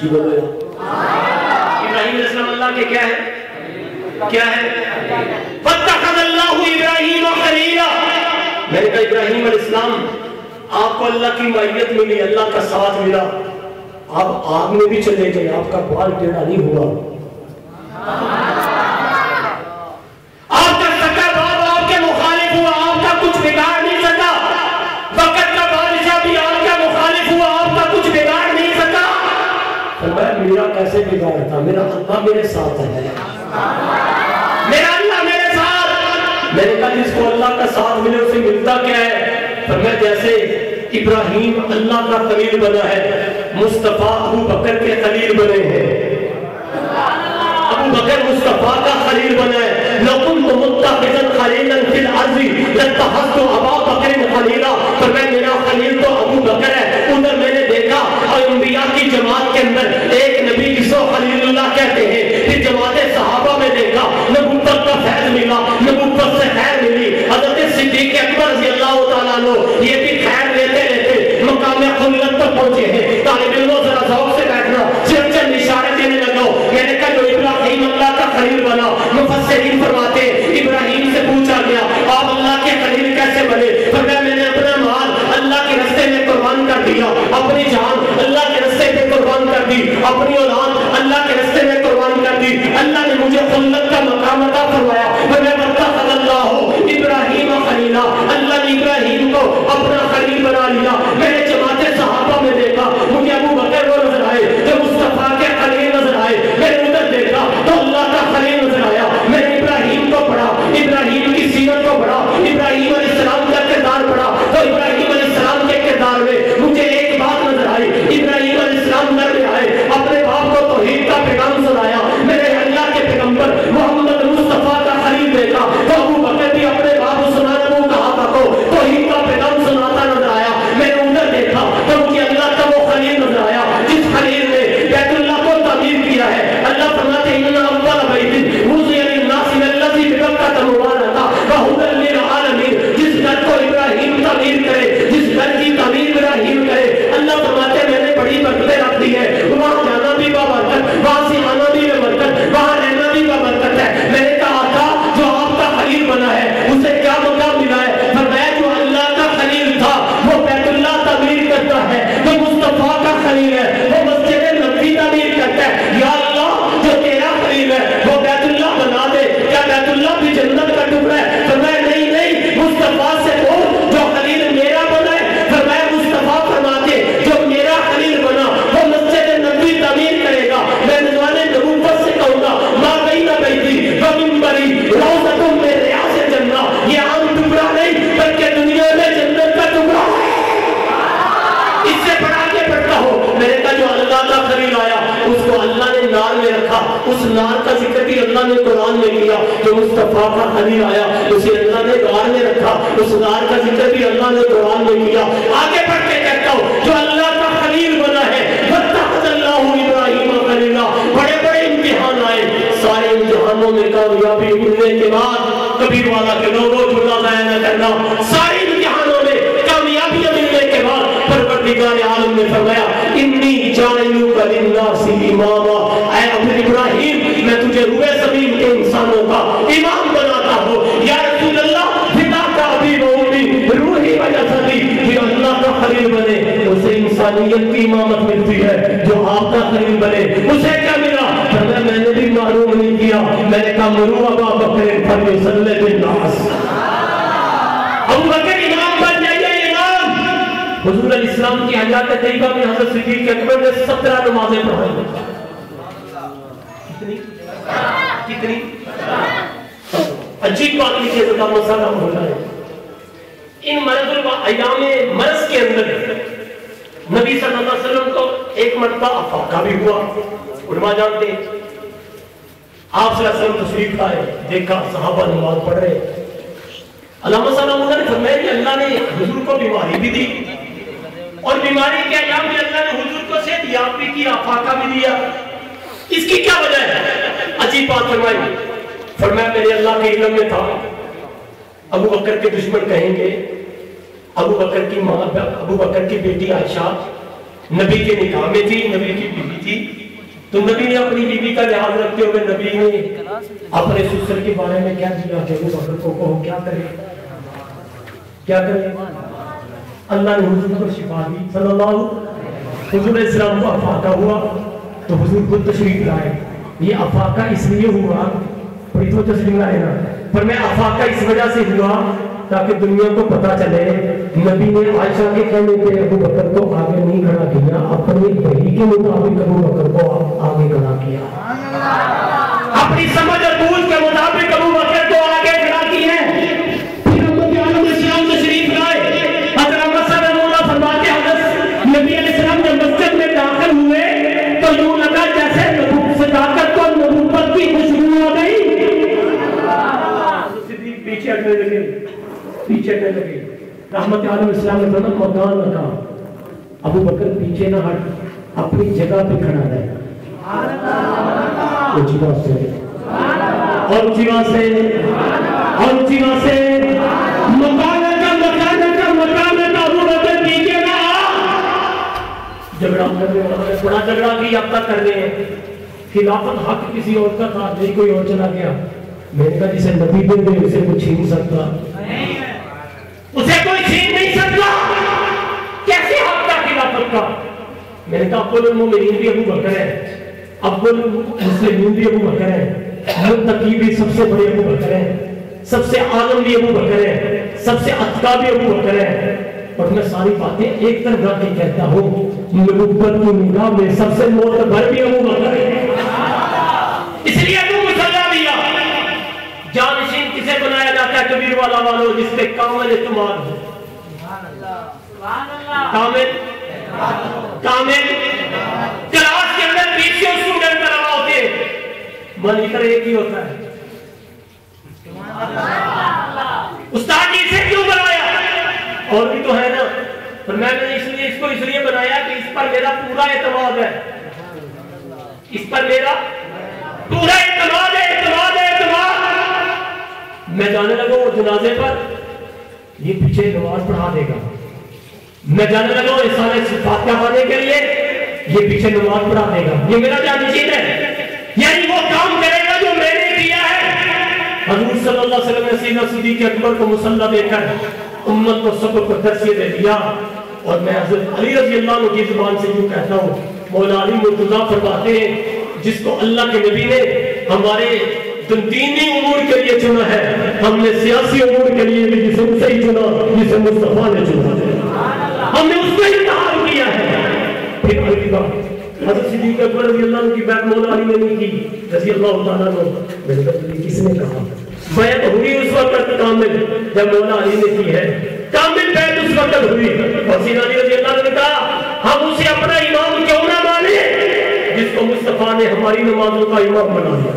Speaker 4: جی بولے ابراہیم علیہ السلام اللہ کے کیا ہے؟ کیا ہے؟ وَاتَّخَذَ اللَّهُ إِبْرَاهِيمَ خَلِيلًا۔ میں نے کہا ابراہیم علیہ السلام آپ کو اللہ کی معیت ملی، اللہ کا ساتھ ملا، آپ آگ میں بھی چلے گئے، آپ کا بال ٹیڑھا نہیں ہوا، آپ کا سکا باپ آپ کے مخالف ہوا، آپ کا کچھ بگاڑ نہیں سکا، وقت کا بادشاہ بھی آپ کا مخالف ہوا، آپ کا کچھ بگاڑ نہیں سکا۔ فرمایا میرا کیسے بگاڑتا؟ میرا اللہ میرے ساتھ ہے، میرا اللہ میرے ساتھ۔ میں نے کہا جس کو اللہ کا ساتھ ملے اسے ملتا کیا ہے؟ فرمایا جیسے ابراہیم اللہ کا خلیل بنا ہے، مصطفیٰ ابو بکر کے خلیل بنے ہیں، ابو بکر مصطفیٰ کا خلیل بنا ہے۔ لَوْ كُنْتُ مُتَّخِذًا خَلِيلًا فِي الْأَرْضِ لَاتَّخَذْتُ أَبَا بَكْرٍ خَلِيلًا۔ فرمایا میرا خلیل تو ابو بکر ہے۔ ادھر میں نے دیکھا اور انبیاء کی جماعت کے اندر ایک نبی جس کو خلیل اللہ کہتے ہیں، پھر جماعت صحابہ میں دیکھا نبوت کا فیض ملا، نبوت سے خیر ملی۔ حضرت صدیق اکبر رضی اللہ تعالیٰ عنہ یہ بھی خیر لیتے لیتے مقام خلت تک پہنچے ہیں۔ طالب علموں ذرا ذوق سے بیٹھنا، صرف چند اشارے دینے لگا۔ میں نے کہا جو ابراہیم اللہ کا خلیل بنا، مفسرین فرماتے ابراہیم سے پوچھا گیا آپ اللہ کے خلیل کیسے بنے؟ فرمایا میں نے اپنا مال اللہ کے راستے میں قربان کر دیا، اپنی جان اللہ کے راستے میں قربان کر دی، اپنی اولاد اللہ کے راستے میں قربان کر دی۔ اللہ نے مجھے خلت کا مقام عطا فرمایا۔ وَاتَّخَذَ اللَّهُ إِبْرَاهِيمَ خَلِيلًا، اللہ نے ابراہیم کو اپنا خلیل بنا لیا۔ میں نے جماعت صحابہ میں دیکھا، مجھے ابو بکر وہ نظر آئے جو مصطفیٰ کے خلیل نظر آئے، میں نے ادھر دیکھا تو اللہ کا خلیل نظر آیا۔ میں نے ابراہیم کو پڑھا، ابراہیم کی سیرت کو پڑھا، ابراہیم علیہ السلام کا کردار پڑھا تو ابراہیم علیہ السلام کے کردار میں مجھے ایک بات نظر آئی، ابراہیم علیہ السلام گھر میں آئے، اپنے باپ کو توحید کا پیغام سنایا۔ میں نے اللہ کے پیغمبر محمد مصطفیٰ کا خلیل دیکھا تو ابو بکر بھی اپنے باپ کو سنانے کو کہا تھا تو توحید کا پیغام سناتا نظر آیا۔ میں نے ادھر دیکھا تو مجھے اللہ کا وہ خلیل نظر آیا جس خلیل نے بیت اللہ کو تعمیر کیا ہے۔ اللہ فرماتے ہیں ان اول بیت وضع للناس الذی ببکۃ مبارکہ وہدی للعالمین، جس گھر کو ابراہیم تعمیر کرے، جس گھر کی تعمیر ابراہیم کرے، اللہ فرماتے ہیں میں نے بڑی برکتیں رکھ دی ہے، وہاں جانا بھی بابرکت، وہاں سے آنا بھی بابرکت، وہاں رہنا بھی بابرکت ہے۔ میں نے کہا آقا جو آپ کا خلیل بنا ہے اسے کیا مقام ملا ہے؟ فرمایا جو اللہ کا خلیل تھا وہ بیت اللہ تعمیر کرتا ہے، جو مصطفیٰ کا خلیل ہے وہ مسجد نبوی تعمیر کرتا ہے۔ یا اللہ جو تیرا خلیل ہے وہ بیت اللہ بنا دے، کیا بیت اللہ بھی جنت کا ٹکڑا ہے؟ فرمایا نہیں نہیں، مصطفیٰ سے بول جو خلیل میرا بنا ہے۔ فرمایا مصطفیٰ فرماتے جو میرا خلیل بنا وہ مسجد نبوی تعمیر کرے گا۔ میں نظام نبوت سے کہوں گا ما بین بیتی و منبری روضۃ من ریاض الجنہ، یہ عام ٹکڑا نہیں بلکہ دنیا میں جنت کا ٹکڑا ہے۔ اس سے بڑا کے پڑھتا ہو۔ میں نے کہا جو اللہ کا خلیل آیا اس کو اللہ نے نار میں رکھا، اس نار کا ذکر بھی اللہ نے قرآن میں کیا۔ جو مصطفیٰ کا خلیل آیا اسے اللہ نے غار میں رکھا، اس غار کا ذکر بھی اللہ نے قرآن میں کیا۔ آگے بڑھ کے کہتا ہوں جو اللہ کا خلیل بنا ہے وَاتَّخَذَ اللَّهُ إِبْرَاهِيمَ خَلِيلًا، بڑے بڑے امتحان آئے، سارے امتحانوں میں کامیابی ملنے کے بعد کبیر والا کے لوگوں جھولا ضائع نہ کرنا، سارے امتحانوں میں کامیابیاں ملنے کے بعد پروردگار عالم نے فرمایا وَجَعَلْنَاكَ لِلنَّاسِ إِمَامًا، اے ابو ابراہیم میں تجھے روئے زمین کے انسانوں کا امام بناتا ہوں۔ یا رسول اللہ فداک ابی و امی روحی و جسدی، جو اللہ کا خلیل بنے اسے انسانیت کی امامت ملتی ہے، جو آپ کا خلیل بنے اسے کیا ملا؟ میں نے بھی معلوم نہیں کیا، میں نے کہا مرو ابا بکر فلیصلی بالناس، ابو بکر امام بن جائیے امام۔ حضور علیہ السلام کی حیات طیبہ میں حضرت صدیق اکبر نے 17 نمازیں پڑھائی۔ کتنی عجیب بات لکھی ہے، مسئلہ ہونا ہے۔ ان مرض ایام مرض کے اندر نبی صلی اللہ علیہ وسلم کو ایک مرتبہ افاقہ بھی ہوا، علماء جانتے ہیں۔ آپ صلی اللہ علیہ وسلم تشریف لائے، دیکھا صحابہ نماز پڑھ رہے، علامہ صلی اللہ علیہ وسلم نے اللہ نے حضور کو بیماری بھی دی، اور بیماری کے ایام میں اللہ نے حضور کو صحت یاب بھی کیا، افاقہ بھی دیا۔ اس کی کیا وجہ ہے؟ عجیب بات فرمائی، فرمایا میرے اللہ کے علم میں تھا ابو بکر کے دشمن کہیں گے ابو بکر کی ماں، ابو بکر کی بیٹی عائشہ نبی کے نکاح میں تھی، نبی کی بیوی تھی، تو نبی نے اپنی بیوی کا لحاظ رکھتے ہوئے نبی نے اپنے سسر کے بارے میں کیا دیا کہ ابو بکر کو کہو کیا کرے، کیا کرے؟ اللہ نے حضور کو شفا دی صلی اللہ حضور علیہ السلام کو افاقہ ہوا تو حضور خود تشریف لائے۔ یہ افاقہ اس لیے ہوا، بڑی تو تشریف لائے نا، پر میں افاقہ اس وجہ سے ہوا تاکہ دنیا کو پتا چلے نبی نے عائشہ کے کہنے پہ ابو بکر کو آگے نہیں کھڑا کیا، اپنی وحی کے مطابق ابو بکر کو آگے کھڑا کیا، اپنی سمجھ اور بوجھ کے مطابق ابو بکر کو آگے کھڑا کیا۔ پھر امت عالم اسلام تشریف لائے، حضرت مسعود مولا فرماتے حضرت نبی علیہ السلام جب مسجد میں داخل ہوئے تو یوں لگا جیسے صداقت اور نبوت کی خوشبو آ گئی۔ صدیق پیچھے ہٹنے لگے، پیچھے ہٹنے لگے، رحمت عالم اسلام نے فرمایا مکان نہ کہا، ابو بکر پیچھے نہ ہٹ، اپنی جگہ پہ کھڑا رہے۔ اونچی بات سے اور اونچی بات سے اور اونچی بات سے، مکان کا ابو بکر پیچھے نہ جھگڑا کرنے والے بڑا جھگڑا کی اب تک کر رہے ہیں، خلافت حق کسی اور کا تھا، نہیں کوئی اور چلا گیا۔ میں نے کہا جسے نبی دے دے اسے کوئی چھین سکتا، اسے کوئی چھین نہیں سکتا، کیسے حق کا خلافت کا؟ میں نے کہا اول المومنین بھی ابو بکر ہے، اول المسلمین بھی ابو بکر ہے، متقی بھی سب سے بڑے ابو بکر ہے، سب سے عالم بھی ابو بکر ہے، سب سے اتقا بھی ابو بکر ہے۔ اور میں ساری باتیں ایک طرف رکھ کے کہتا ہوں، نبوت کی نگاہ میں سب سے معتبر بھی ابو بکر ہے۔ اس لیے ابو مسلح دیا، جانشین کسے بنایا جاتا ہے؟ کبیر والا والو، جس پہ کامل اعتماد ہو، کامل کلاس کے اندر 20 اسٹوڈنٹ رہا ہوتے ہیں، مانیٹر ایک ہی ہوتا ہے۔ استاد جی سے کیوں بنایا؟ اور بھی تو ہے نا، پر میں نے اس کو اس لیے بنایا کہ اس پر میرا پورا اعتماد ہے، اس پر میرا پورا اعتماد ہے، اعتماد ہے، اعتماد۔ میں جانے لگا وہ جنازے پر، یہ پیچھے نماز پڑھا دے گا، میں جانے لگا وہ رسالے فاتحہ پڑھنے کے لیے، یہ پیچھے نماز پڑھا دے گا، یہ میرا جانشین ہے، یعنی وہ کام کرے گا جو میں نے کیا ہے۔ حضور صلی اللہ علیہ وسلم نے سیدنا صدیق اکبر کو مصلی دے کر امت کو سب کو درسیے دے دیا، اور میں حضرت علی رضی اللہ عنہ کی زبان سے یوں کہتا ہوں، مولا علی مرتضیٰ فرماتے ہیں جس کو اللہ کے نبی نے ہمارے دینی امور کے لیے چنا ہے، ہم نے سیاسی امور کے لیے بھی جسے اسے ہی چنا جسے مصطفیٰ نے چنا ہے، ہم نے اس کو انتخاب کیا ہے۔ پھر اگلی بات، حضرت صدیق اکبر رضی اللہ عنہ کی بیعت مولا علی نے نہیں کی رضی اللہ تعالیٰ عنہ، میرے بھائی کس نے کہا؟ بیعت ہوئی اس وقت کامل جب مولا علی نے کی ہے، کامل بیعت اس وقت ہوئی، اور سیدنا علی رضی اللہ عنہ نے کہا ہم اسے اپنا امام کیوں نہ مانے جس کو مصطفیٰ نے ہماری نمازوں کا امام بنا دیا۔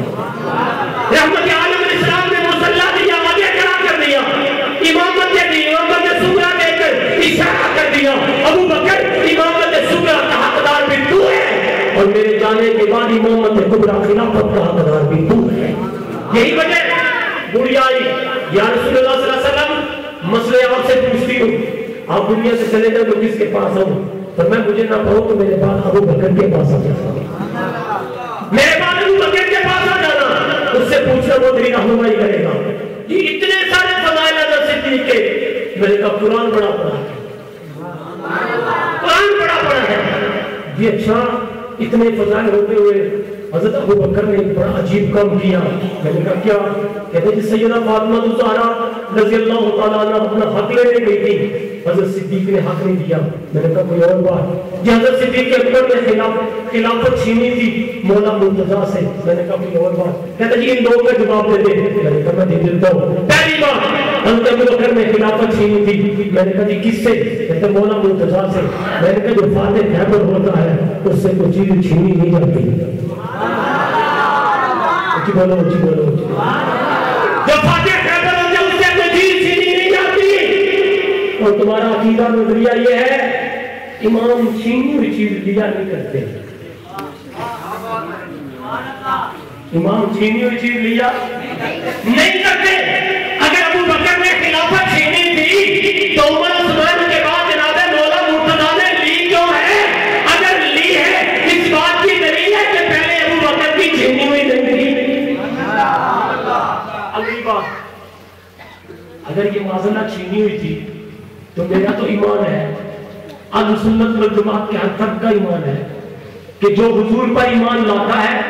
Speaker 4: رحمت عالم اسلام نے مصلی دیا، آگے کھڑا کر دیا، امامت دی، امامت صغریٰ دے کر اشارہ کر دیا، ابو بکر امامت صغریٰ کا حقدار بھی تو ہے، اور میرے جانے کے بعد امامت کبریٰ خلافت کا حقدار بھی تو ہے۔ یہی وجہ بڑی آئی، یا رسول اللہ صلی اللہ علیہ وسلم مسئلے آپ سے پوچھتی ہوں، آپ دنیا سے چلے جائیں تو کس کے پاس ہوں؟ تو میں مجھے نہ کہو تو میرے بعد ابو بکر کے پاس آ جانا، میرے بعد ابو بکر کے پاس آ جانا، اس سے پوچھنا وہ تیری رہنمائی کرے گا۔ یہ اتنے سارے فضائل حضرت صدیق کے، میں نے کہا قرآن بڑا پڑھا ہے، قرآن بڑا پڑھا ہے یہ۔ اچھا اتنے فضائل ہوتے ہوئے حضرت ابو بکر نے ایک بڑا عجیب کام کیا۔ میں نے کہا کیا؟ کہتے ہیں سیدہ فاطمہ الزہرا رضی اللہ تعالیٰ عنہ اپنا حق لینے گئی تھی، حضرت صدیق نے حق نہیں دیا۔ میں نے کہا کوئی اور بات؟ یہ حضرت صدیق اکبر نے خلافت چھینی تھی مولا مرتضیٰ سے۔ میں نے کہا کوئی اور بات؟ کہتے جی ان دو کا جواب دے دے۔ میں نے کہا میں دے دیتا ہوں۔ پہلی بات حضرت ابو بکر نے خلافت چھینی تھی۔ میں نے کہا جی کس سے؟ کہتے مولا مرتضیٰ سے۔ میں نے کہا جو فاتح خیبر ہوتا ہے اس سے کوئی چیز چھینی نہیں جاتی۔ بولو جی بولو، جو فاتح خیبر ہوتا ہے اس سے کوئی چیز چھینی نہیں جاتی۔ اور تمہارا عقیدہ نظریہ یہ ہے امام چھینی ہوئی چیز لیا نہیں کرتے، امام چھینی ہوئی چیز لیا نہیں کرتے۔ اگر ابو بکر نے خلافت چھینی تھی تو عمر عثمان کے بعد جناب مولا مرتضیٰ نے لی کیوں ہے؟ اگر لی ہے اس بات کی دلیل ہے کہ پہلے ابو بکر کی چھینی ہوئی نہیں تھی۔ اگلی بات اگر یہ معذلہ چھینی ہوئی تھی تو میرا تو ایمان ہے، اہل سنت والجماعت کے ہر فرد کا ایمان ہے کہ جو حضور پر ایمان لاتا ہے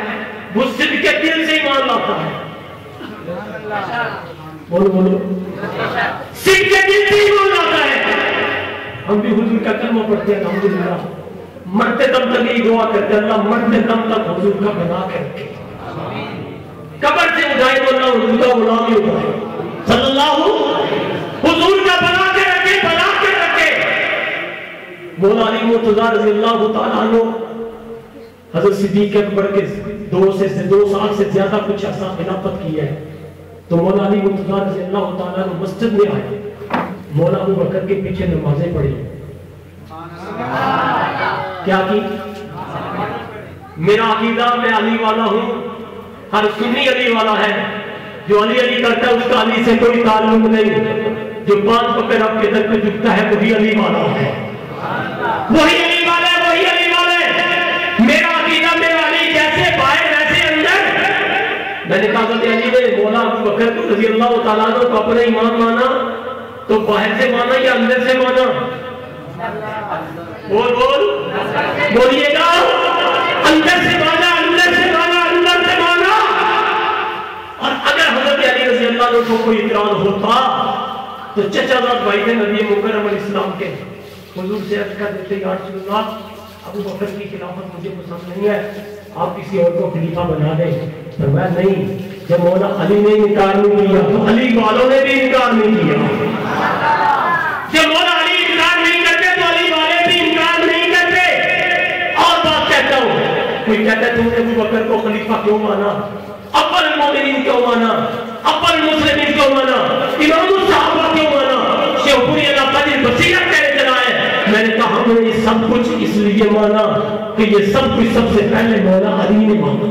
Speaker 4: وہ صدق کے دل سے ایمان لاتا ہے۔ بولو بولو، صدق کے دل سے ایمان لاتا ہے۔ ہم بھی حضور کا کلمہ پڑھتے ہیں الحمدللہ، مرتے دم تک یہ دعا کرتے ہیں اللہ مرتے دم تک حضور کا بنا کے رکھے، قبر سے اٹھائے تو اللہ حضور کا غلام ہی اٹھائے صلی اللہ حضور کا بنا کے رکھے، بنا کے رکھے۔ مولا علی مرتضیٰ رضی اللہ تعالیٰ عنہ حضرت صدیق اکبر کے 2 سال سے زیادہ کچھ عرصہ خلافت کی ہے، تو مولا علی مرتضیٰ رضی اللہ تعالیٰ عنہ مسجد میں آئے، مولا ابو بکر کے پیچھے نمازیں پڑھی۔ کیا کی؟ میرا عقیدہ میں علی والا ہوں، ہر سنی علی والا ہے، جو علی علی کرتا ہے اس کا علی سے کوئی تعلق نہیں، جو 5 وقت رب کے در پہ جھکتا ہے وہی علی والا ہے، وہی علی والا ہے، وہی علی والا ہے۔ میرا عقیدہ میرا علی جیسے باہر ویسے اندر۔ میں نے کہا حضرت علی نے مولا ابو بکر رضی اللہ تعالیٰ عنہ کو اپنا ایمان مانا تو باہر سے مانا یا اندر سے مانا؟ بول بول بولیے گا، اندر سے مانا، اندر سے مانا، اندر سے مانا۔ اور اگر حضرت علی رضی اللہ عنہ کو کوئی اعتراض ہوتا تو چچا زاد بھائی تھے نبی مکرم علیہ السلام کے، حضور سے عرض کر دیتے یا رسول اللہ ابو بکر کی خلافت مجھے پسند نہیں ہے، آپ کسی اور کو خلیفہ بنا دیں۔ فرمایا نہیں، جب مولا علی نے انکار نہیں کیا تو علی والوں نے بھی انکار نہیں کیا، جب مولا علی انکار نہیں کرتے تو علی والے بھی انکار نہیں کرتے۔ اور بات کہتا ہوں، کوئی کہتا ہے تم نے ابو بکر کو خلیفہ کیوں مانا، اول المومنین کیوں مانا، اول المسلمین کیوں مانا، امام الصحابہ کیوں مانا، شیخ پوری علاقہ بصیرت کہنے چلا ہے۔ میں نے کہا ہم نے یہ سب کچھ اس لیے مانا کہ یہ سب کچھ سب سے پہلے مولا علی نے مانا،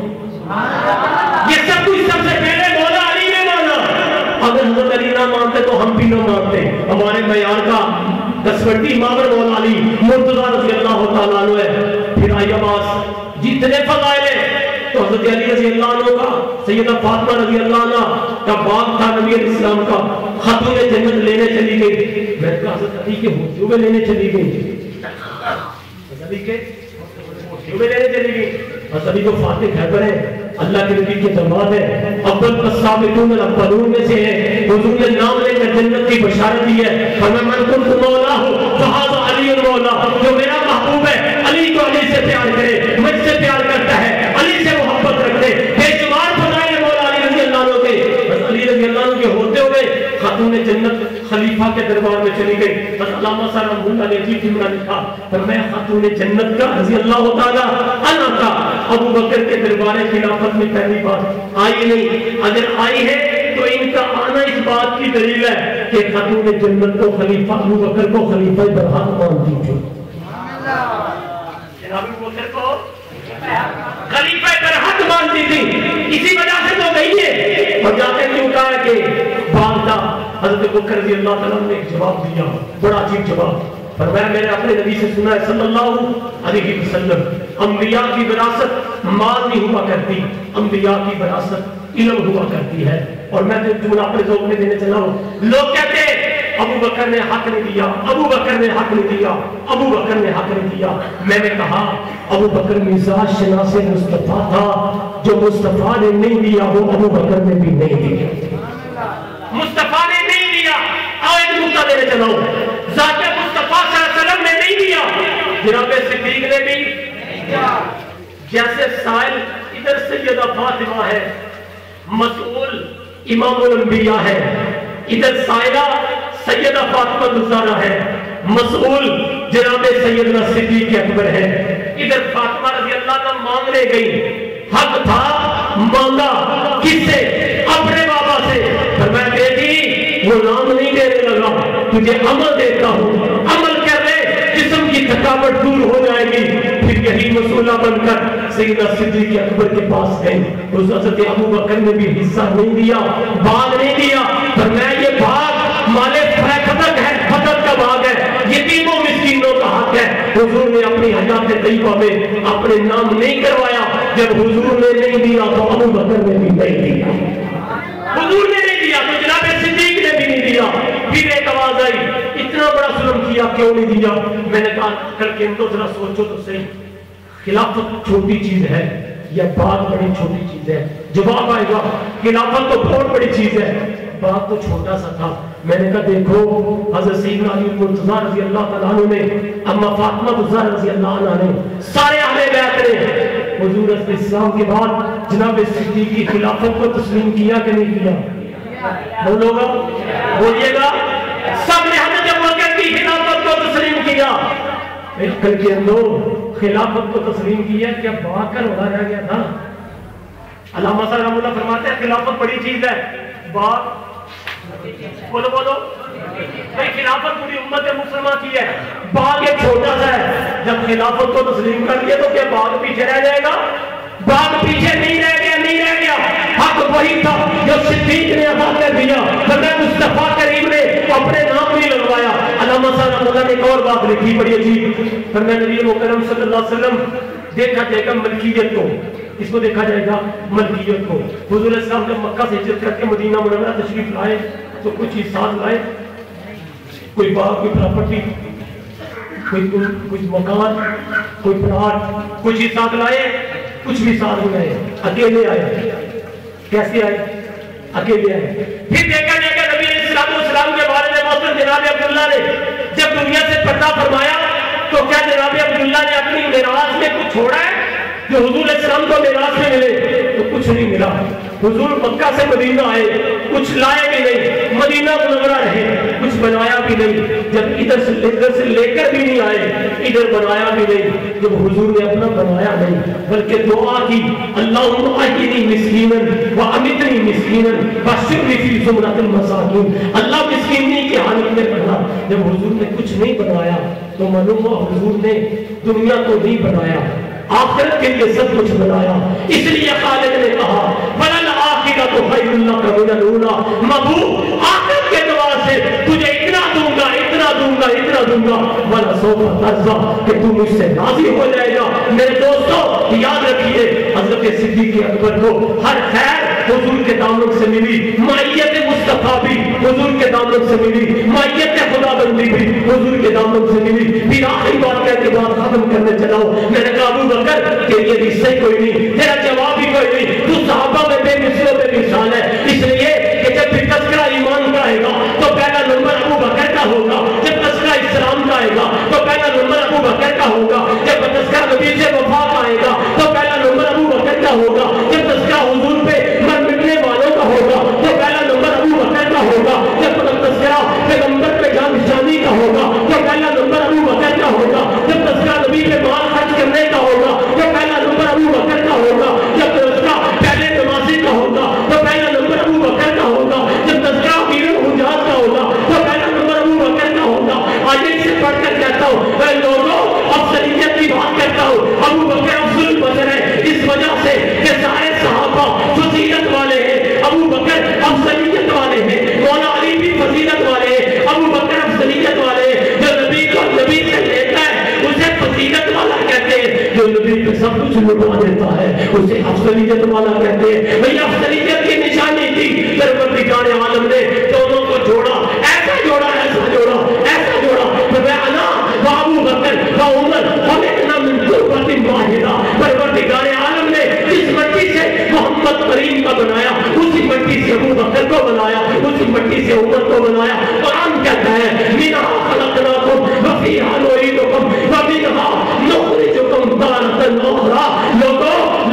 Speaker 4: یہ سب کچھ سب سے پہلے مولا علی نے مانا۔ اگر حضرت علی نہ مانتے تو ہم بھی نہ مانتے۔ ہمارے معیار کا دسوٹی امام مولا علی مرتضیٰ رضی اللہ تعالیٰ عنہ ہے۔ پھر آئی عباس جتنے فضائل ہیں تو حضرت علی رضی اللہ عنہ کا، سیدہ فاطمہ رضی اللہ عنہ کا باغ تھا نبی علیہ السلام کا، خاتون جنت لینے چلی گئی۔ میں نے کہا حضرت علی کے ہوٹیوں میں لینے چلی گئی، حضرت علی کے ہوٹیوں میں لینے چلی گئی۔ حضرت علی کو فاتح خیبر ہے، اللہ کے نبی کے داماد ہے، اول السابقون الاولون میں سے ہے۔ حضور نے نام لے کر جنت کی بشارت دی ہے، فرمایا من کنت مولا فہذا علی مولا، جو میرا محبوب ہے علی کو علی سے پیار کرے، مجھ سے پیار کرتا ہے، علی سے محبت رکھتے۔ بے شمار فضائل مولا علی رضی اللہ عنہ کے۔ حضرت علی رضی اللہ عنہ کے ہوتے ہوئے خاتون جنت خلیفہ کے دربار میں چلی گئی۔ حضرت علامہ صاحب رحمہ اللہ نے عجیب جملہ لکھا، فرمایا خاتون جنت کا رضی اللہ تعالیٰ عنہ کا ابو بکر کے دربار خلافت میں پہلی بار آئی نہیں، اگر آئی ہے تو ان کا آنا اس بات کی دلیل ہے کہ خاتون جنت کو خلیفہ ابو بکر کو خلیفہ برحق مانتی تھی، جناب ابو بکر کو خلیفہ برحق مانتی تھی، اسی وجہ سے تو گئی ہے۔ اور جاتے کیوں کہا ہے کہ باغ تھا، حضرت ابو بکر رضی اللہ تعالیٰ نے ایک جواب دیا، بڑا عجیب جواب۔ فرمایا میں نے اپنے نبی سے سنا ہے صلی اللہ علیہ وسلم، انبیاء کی وراثت مال نہیں ہوا کرتی، انبیاء کی وراثت علم ہوا کرتی ہے۔ اور میں جملہ اپنے ذوق میں دینے چلا ہوں، لوگ کہتے ہیں ابو بکر نے حق نہیں دیا، ابو بکر نے حق نہیں دیا، ابو بکر نے حق نہیں دیا۔ میں نے کہا ابو بکر مزاج شناس مصطفیٰ تھا، جو مصطفیٰ نے نہیں دیا وہ ابو بکر نے بھی نہیں دیا، مصطفیٰ نے نہیں دیا۔ آؤ ایک نقطہ دینے چلا ہوں، ذات مصطفیٰ صلی اللہ علیہ وسلم نے نہیں دیا، جناب صدیق نے بھی دیا۔ جیسے سائل ادھر سیدہ فاطمہ ہے، مسئول امام الانبیاء ہے، ادھر سائلہ سیدہ فاطمہ الزہرا ہے، مسئول جناب سیدنا صدیق اکبر ہے۔ ادھر فاطمہ رضی اللہ عنہ مانگنے گئی، حق تھا مانگا، کس سے؟ اپنے بابا سے۔ فرمایا بیٹی غلام نہیں دینے لگا، تجھے عمل دیتا ہوں، عمل کر لے، جسم کی تھکاوٹ دور ہو جائے گی۔ پھر یہی مسئولہ بن کر سیدنا صدیق اکبر کے پاس گئے، اس حضرت ابو بکر نے بھی حصہ نہیں دیا، باغ نہیں دیا۔ فرمایا یہ باغ مال فتق ہے، فتق کا باغ ہے، یتیموں مسکینوں کا حق ہے۔ حضور نے اپنی حیات طیبہ میں اپنے نام نہیں کروایا، جب حضور نے نہیں دیا تو ابو بکر نے بھی نہیں دیا، حضور نے نہیں دیا تو جناب صدیق نے بھی نہیں دیا۔ پھر ایک آواز آئی، اتنا بڑا ظلم کیا کیوں نہیں دیا؟ میں نے کہا کر کے ان کو ذرا سوچو تو صحیح، خلافت چھوٹی چیز ہے یا بات بڑی چھوٹی چیز ہے؟ جواب آئے گا خلافت تو بہت بڑی چیز ہے، بات تو چھوٹا سا تھا۔ میں نے کہا دیکھو حضرت سیدنا علی مرتضیٰ رضی اللہ تعالیٰ عنہ نے، اما فاطمہ الزہرا رضی اللہ عنہ نے، سارے اہل بیت نے حضور اسلام کے بعد جناب صدیق کی خلافت کو تسلیم کیا کہ نہیں کیا؟ بولو گا، بولیے گا، سب نے حضرت ابوبکر کی خلافت کو تسلیم کیا۔ کل کے اندر خلافت کو تسلیم کیا، کیا باقر ہو رہ گیا تھا؟ علامہ صلی اللہ علیہ فرماتے ہیں خلافت بڑی چیز ہے، باق بولو بولو بھئی خلافت پوری امت مسلمہ کی ہے، باغ ایک چھوٹا سا ہے۔ جب خلافت کو تسلیم کر لیا تو کیا باغ پیچھے رہ جائے گا؟ باغ پیچھے نہیں رہ گیا، نہیں رہ گیا۔ حق وہی تھا جو صدیق نے عطا کر دیا، فرمایا مصطفیٰ کریم نے اپنے نام نہیں لگوایا۔ علامہ صاحب اللہ نے ایک اور بات لکھی بڑی عجیب، فرمایا نبی مکرم صلی اللہ علیہ وسلم دیکھا جائے گا ملکیت کو، اس کو دیکھا جائے گا ملکیت کو۔ حضور علیہ السلام جب مکہ سے ہجرت کر کے مدینہ منورہ تشریف لائے تو کچھ ہی ساتھ لائے، کوئی باغ، کوئی پراپرٹی، کوئی مکان، کوئی پلاٹ، کچھ ہی ساتھ لائے، کچھ بھی ساتھ نہیں لائے، اکیلے آئے۔ کیسے آئے؟ اکیلے آئے۔ پھر دیکھا جائے گا نبی علیہ السلام کے بارے میں محترم جناب عبداللہ نے جب دنیا سے پردہ فرمایا تو کیا جناب عبداللہ نے اپنی میراث میں کچھ چھوڑا ہے جو حضور علیہ السلام کو میراث میں ملے؟ تو کچھ نہیں ملا۔ حضور مکہ سے مدینہ آئے، کچھ لائے بھی نہیں، مدینہ منورہ رہے، کچھ بنایا بھی نہیں۔ جب ادھر سے لے کر بھی نہیں آئے، ادھر بنایا بھی نہیں۔ جب حضور نے اپنا بنایا نہیں بلکہ دعا کی، اللہم احیینی مسکینا وامیتنی مسکینا واحشرنی فی زمرۃ المساکین، اللہ مسکینی کی حالت میں پڑھا۔ جب حضور نے کچھ نہیں بنایا تو معلوم ہوا حضور نے دنیا کو نہیں بنایا، آخرت کے لیے سب کچھ بنایا۔ اس لیے خالق نے کہا وَلَلْآخِرَةُ خَيْرٌ لَكَ مِنَ الْأُولَىٰ، محبوب آخرت کے اعتبار سے تجھے اتنا دوں گا، اتنا دوں گا، اتنا دوں گا، وَلَسَوْفَ تَرْضَىٰ، کہ تم مجھ سے راضی ہو جائے گا۔ میرے دوستو یاد رکھیے حضرت صدیق اکبر کو ہر خیر حضور کے دامن سے ملی، معیت مصطفیٰ بھی حضور کے دامن سے ملی، معیت خدا بندی بھی حضور کے دامن سے ملی۔ پھر آخری بات کہہ کے بات ختم کرنے چلاؤ، میں نے کہا ابو بکر تیری یہ حصہ کوئی نہیں، تیرا جواب ہی کوئی نہیں، تو صحابہ میں بے مثلوں بے مثال ہے۔ اس لیے کہ جب بھی تذکرہ ایمان کا آئے گا تو پہلا نمبر ابو بکر کا ہوگا، جب تذکرہ اسلام کا آئے گا تو پہلا نمبر ابو بکر کا ہوگا، جب تذکرہ نبی سے وفا کا آئے گا تو پہلا نمبر ابو بکر کا ہوگا، جب تذکرہ حضور پہ مر مٹنے والوں کا ہوگا تو پہلا نمبر ابو بکر کا ہوگا، جب تذکرہ پیغمبر پہ جان نشانی کا ہوگا تو پہلا نمبر ابو بکر کا ہوگا، جب تذکرہ نبی پہ مال خرچ کرنے کا ہوگا تو پہلا نمبر ابو بکر کا ہوگا، جب تذکرہ پہلے نمازی کا ہوگا تو پہلا نمبر ابو بکر کا ہوگا، جب تذکرہ امیر الحجاج کا ہوگا تو پہلا نمبر ابو بکر کا ہوگا۔ آج ایک سے پڑھ کر کہتا ہوں میں لوگوں افضلیت کی بات کرتا ہوں، ابو بکر افضل البشر ہے اس وجہ سے کہ سارے صحابہ فضیلت والے ہیں، ابو بکر افضلیت والے ہیں، مولا علی سب کچھ لٹا دیتا ہے، اسے افضلیت والا کہتے ہیں۔ بھئی افضلیت کی نشانی تھی، پروردگار عالم نے دونوں کو جوڑا، ایسا جوڑا، ایسا جوڑا، ایسا جوڑا، فَبَعْنَا وَأَبُو بَكْرٍ وَعُمَرٍ خَلَقْنَا مِن تُرْبَةٍ وَاحِدَةٍ۔ پروردگار عالم نے جس مٹی سے محمد کریم کا بنایا، اسی مٹی سے ابو بکر کو بنایا، اسی مٹی سے عمر کو بنایا۔ قرآن کہتا ہے مِنْهَا خَلَقْنَاكُمْ وَفِيهَا نُعِيدُكُمْ وَمِنْهَا نُخْرِجُكُمْ تَارَةً أُخْرَىٰ۔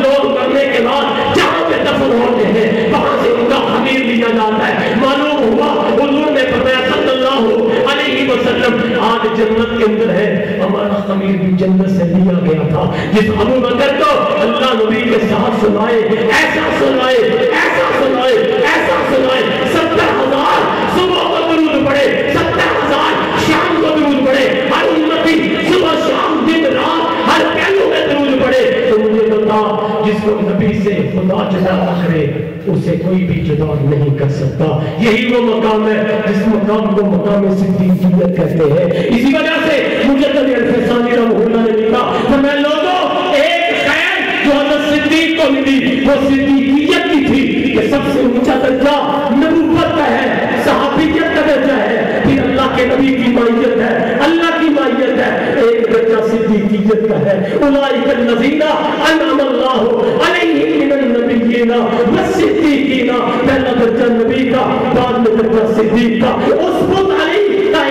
Speaker 4: لوگ مرنے کے بعد جہاں پہ دفن ہوتے ہیں وہاں سے ان کا خمیر لیا جاتا ہے۔ معلوم ہوا حضور نے فرمایا صلی اللہ علیہ وسلم آج جنت کے اندر ہے، ہمارا خمیر بھی جنت سے لیا گیا تھا۔ جس ابو بکر کو اللہ نبی کے ساتھ سنائے، ایسا سنائے، ایسا سنائے، ایسا سنائے، 70,000 صبح کو درود پڑھے، 70,000 شام کو درود پڑھے، ہر امتی صبح شام دن رات ہر پہلو میں درود پڑھے۔ تو مجھے بتا، جس کو نبی سے خدا جدا نہ کرے اسے کوئی بھی جدا نہیں کر سکتا۔ یہی وہ مقام ہے جس مقام کو مقام صدیقیت کہتے ہیں۔ اسی وجہ سے مجدد الفسانی رحمہ اللہ نے لکھا کہ میں لوگوں ایک خیر جو حضرت صدیق کو ملی وہ صدیقیت کی تھی کہ سب سے اونچا درجہ نبوت کا ہے، صحابیت کا درجہ ہے، پھر اللہ کے نبی کی معیت ہے، اللہ کی معیت ہے، ایک درجہ صدیقیت کا ہے۔ اولئک الذین انعم اللہ علیہم من النبیین والصدیقین، پہلا درجہ نبی کا، بعد میں درجہ صدیق کا۔ اثبت علی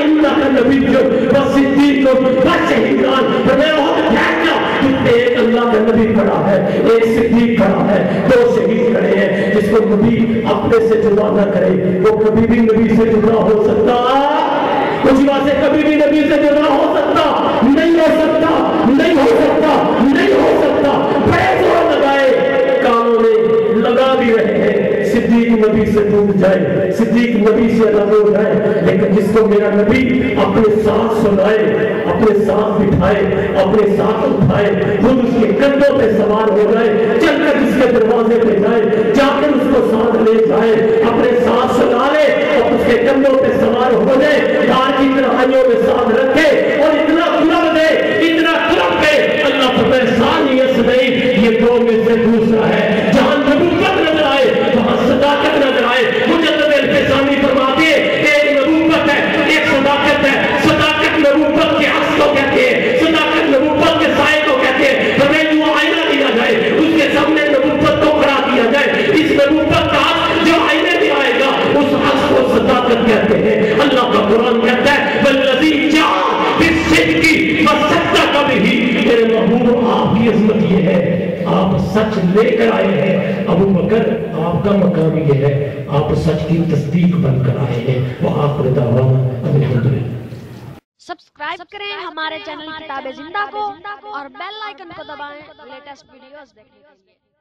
Speaker 4: انک نبی وصدیق وشہیدان، میں بہت دھیان دیا کہ ایک اللہ کا نبی کھڑا ہے، ایک صدیق کھڑا ہے، دو شہید کھڑے ہیں۔ جس کو نبی اپنے سے جدا نہ کرے وہ کبھی بھی نبی سے جدا ہو سکتا، کچھ باتیں کبھی بھی نبی سے جدا ہو سکتا نہیں، ہو سکتا نہیں، ہو سکتا نہیں، ہو سکتا۔ بڑے زور لگائے، کانوں میں لگا بھی رہے ہیں صدیق نبی سے ٹوٹ جائے، صدیق نبی سے الگ ہو جائے، لیکن جس کو میرا نبی اپنے ساتھ سنائے، اپنے ساتھ بٹھائے، اپنے ساتھ اٹھائے، خود اس کے کندھوں پہ سوار ہو جائے، چل کر جس کے دروازے پہ جائے، جا کر اس کو ساتھ لے جائے، اپنے ساتھ سنا لے اور اس کے کندھوں پہ سوار ہو جائے، دار کی تنہائیوں میں ساتھ رکھے اور اتنا قرب دے، اتنا قرب دے، اللہ فرمائے ثانیہ اثنین، یہ دو میں سے دوسرا ہے۔ جہاں نبوت نظر آئے وہاں صداقت نظر آئے۔ مجدد الفسانی فرماتے ہیں ایک نبوت ہے، ایک صداقت ہے، صداقت نبوت کے عکس کو کہتے ہیں، صداقت نبوت کے سائے کو کہتے ہیں۔ فرمایا جو آئینہ لیا جائے اس کے سامنے نبوت کو کھڑا کیا جائے، اس نبوت کا عکس جو آئینے میں آئے گا اس عکس کو صداقت کہتے ہیں۔ اللہ کا قرآن کہتا ہے والذی جاء بالصدق وصدق بہ، میرے محبوب آپ کی عظمت یہ ہے آپ سچ لے کر آئے ہیں۔ ابو بکر آپ کا مقام یہ ہے آپ سچ کی تصدیق بن کر آئے ہیں۔ وآخر دعوانا الحمدللہ۔
Speaker 5: سبسکرائب کریں ہمارے چینل کتاب زندہ کو اور بیل آئیکن کو دبائیں لیٹسٹ ویڈیوز دیکھنے کے لیے۔